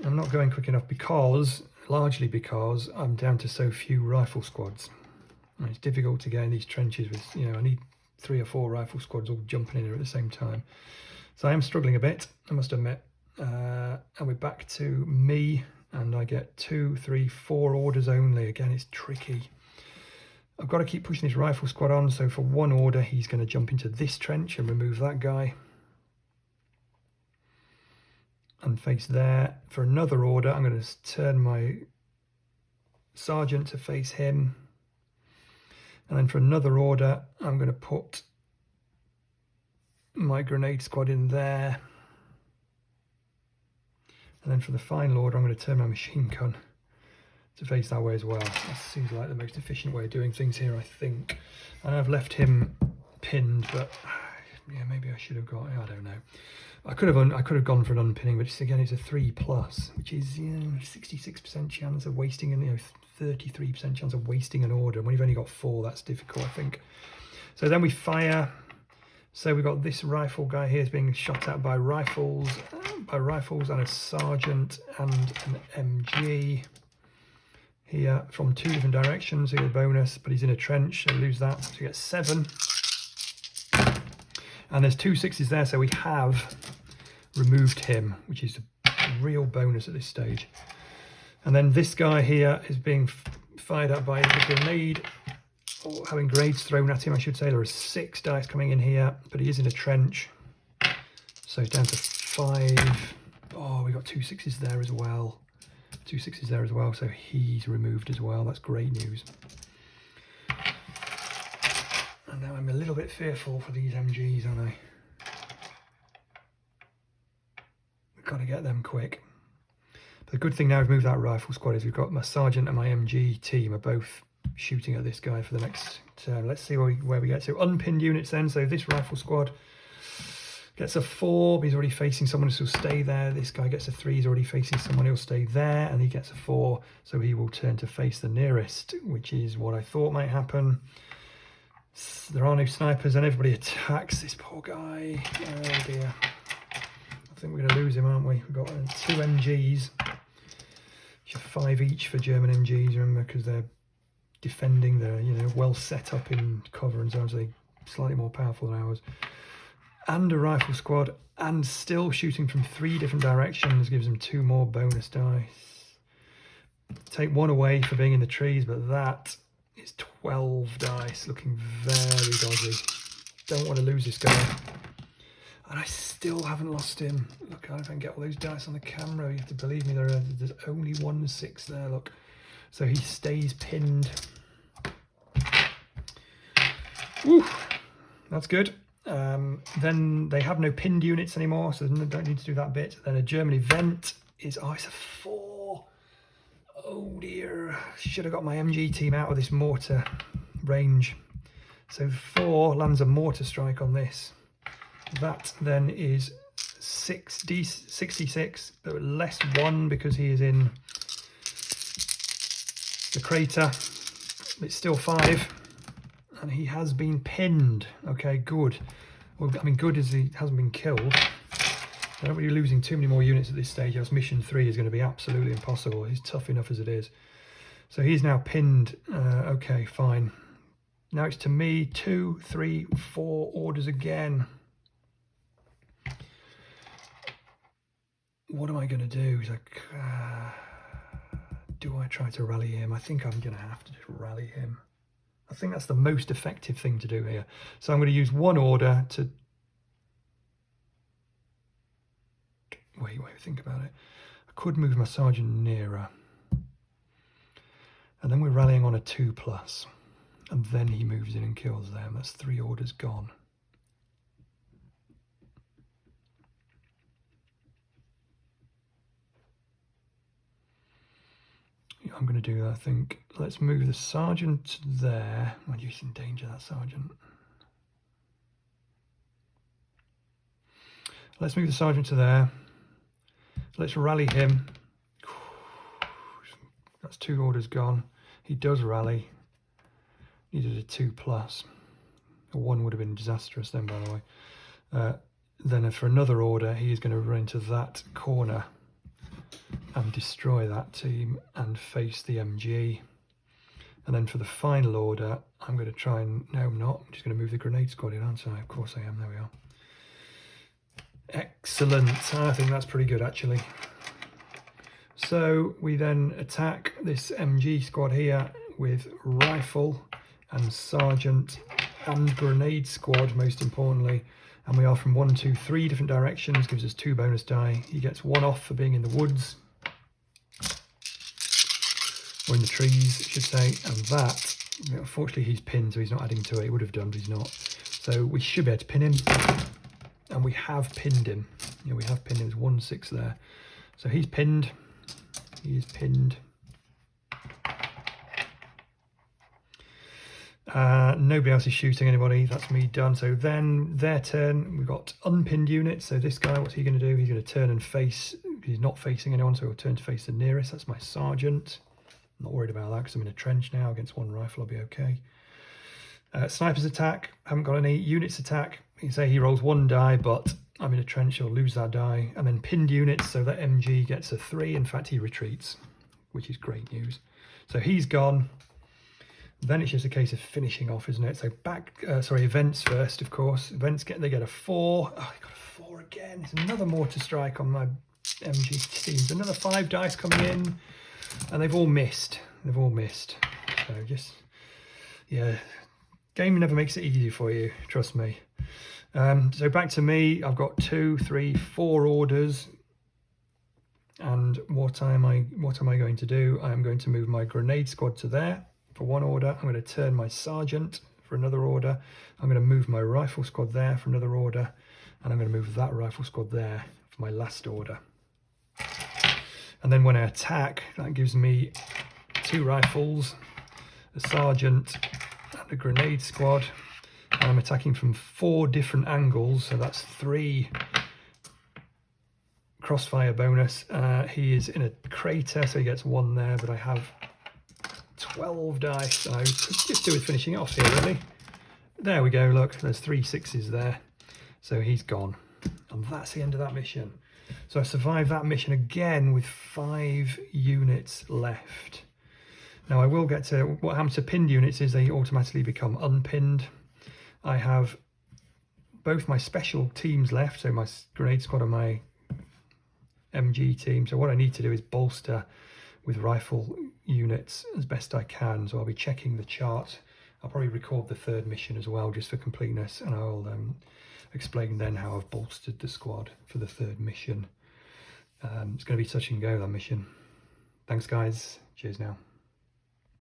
[SPEAKER 1] I'm not going quick enough because, largely because, I'm down to so few rifle squads. And it's difficult to get in these trenches with, I need 3 or 4 rifle squads all jumping in here at the same time. So I am struggling a bit, I must admit. And we're back to me, and I get 2, 3, 4 orders only. Again, it's tricky. I've got to keep pushing this rifle squad on, so for 1 order he's going to jump into this trench and remove that guy and face there. For another order I'm going to turn my sergeant to face him, and then for another order I'm going to put my grenade squad in there. And then for the final order, I'm going to turn my machine gun to face that way as well. That seems like the most efficient way of doing things here, I think. And I've left him pinned, but yeah, maybe I should have got, I don't know. I could have gone for an unpinning, but again, it's a 3+, which is 66% chance of wasting, and 33% chance of wasting an order. When you've only got 4, that's difficult, I think. So then we fire. So we've got this rifle guy here is being shot at by rifles, and a sergeant and an MG here from 2 different directions. He gets a bonus, but he's in a trench, so we lose that. So he gets 7. And there's 2 6s there, so we have removed him, which is a real bonus at this stage. And then this guy here is being fired at by the grenade, or having grenades thrown at him, I should say. There are 6 dice coming in here, but he is in a trench. So he's down to 5. Oh, we got 2 6s there as well. 2 6s there as well, so he's removed as well. That's great news. And now I'm a little bit fearful for these MGs, aren't I? We've got to get them quick. But the good thing now we've moved that rifle squad is we've got my sergeant and my MG team are both shooting at this guy for the next turn. Let's see where we get to. Unpinned units then. So this rifle squad Gets a 4, but he's already facing someone who'll stay there. This guy gets a 3, he's already facing someone who'll stay there, and he gets a 4, so he will turn to face the nearest, which is what I thought might happen. There are no snipers, and everybody attacks this poor guy. Oh dear. I think we're going to lose him, aren't we? We've got 2 MGs, which are 5 each for German MGs, remember, because they're defending, they're, you know, well set up in cover and so on, so they're slightly more powerful than ours. And a rifle squad, and still shooting from 3 different directions gives them 2 more bonus dice. Take 1 away for being in the trees, but that is 12 dice, looking very dodgy. Don't want to lose this guy. And I still haven't lost him. Look, I can get all those dice on the camera. You have to believe me, there's only 1 6 there, look. So he stays pinned. Woo, that's good. Then they have no pinned units anymore, so they don't need to do that bit. Then a German event is, oh, it's a 4. Oh dear, should have got my MG team out of this mortar range. So 4 lands a mortar strike on this. That then is 66, but less 1 because he is in the crater. It's still 5. And he has been pinned. Okay, good. Well, I mean, good as he hasn't been killed. I don't really losing too many more units at this stage, else mission 3 is going to be absolutely impossible. He's tough enough as it is. So he's now pinned. Okay, fine. Now it's to me. 2, 3, 4 orders again. What am I going to do? He's like, do I try to rally him? I think I'm going to have to just rally him. I think that's the most effective thing to do here. So I'm going to use 1 order to... Wait, think about it. I could move my sergeant nearer. And then we're rallying on a 2+. And then he moves in and kills them. That's 3 orders gone. I'm going to do that, I think. Let's move the sergeant there. Well, he's in danger, that sergeant. Let's move the sergeant to there. Let's rally him. That's 2 orders gone. He does rally. Needed a 2+. A 1 would have been disastrous then, by the way. Then for another order, he is going to run into that corner and destroy that team and face the MG. And then for the final order, I'm going to try and... No, I'm not. I'm just going to move the grenade squad in, aren't I? Of course I am. There we are. Excellent. I think that's pretty good, actually. So we then attack this MG squad here with rifle and sergeant and grenade squad, most importantly. And we are from 1, 2, 3 different directions. Gives us 2 bonus die. He gets 1 off for being in the woods. Or in the trees, I should say. And that, unfortunately, he's pinned, so he's not adding to it. He would have done, but he's not. So we should be able to pin him. And we have pinned him. Yeah, we have pinned him. There's 1 6 there. So he's pinned. He is pinned. Nobody else is shooting anybody. That's me done. So then their turn. We've got unpinned units. So this guy, what's he going to do? He's going to turn and face. He's not facing anyone, so he'll turn to face the nearest. That's my sergeant. I'm not worried about that because I'm in a trench now. Against 1 rifle, I'll be okay. Snipers attack. Haven't got any units attack. You can say he rolls 1 die, but I'm in a trench. He'll lose that die. And then pinned units. So that MG gets a 3. In fact, he retreats, which is great news. So he's gone. Then it's just a case of finishing off, isn't it? So events first, of course. Events they get a 4. Oh, I got a 4 again. It's another mortar strike on my MG teams. Another 5 dice coming in, and they've all missed. They've all missed. So just, yeah, game never makes it easy for you. Trust me. So back to me. I've got 2, 3, 4 orders. And what am I going to do? I am going to move my grenade squad to there. For 1 order, I'm going to turn my sergeant for another order. I'm going to move my rifle squad there for another order, and I'm going to move that rifle squad there for my last order. And then when I attack, that gives me 2 rifles, a sergeant, and a grenade squad. I'm attacking from 4 different angles, so that's 3 crossfire bonus. He is in a crater, so he gets 1 there, but I have 12 dice, so I could just do with finishing it off here, really. There we go, look, there's 3 6s there, so he's gone. And that's the end of that mission. So I survived that mission again with 5 units left. Now I will get to, what happens to pinned units is they automatically become unpinned. I have both my special teams left, so my grenade squad and my MG team. So what I need to do is bolster with rifle units as best I can. So I'll be checking the chart. I'll probably record the 3rd mission as well, just for completeness, and I'll explain then how I've bolstered the squad for the 3rd mission. It's going to be touch and go, that mission. Thanks guys, cheers now.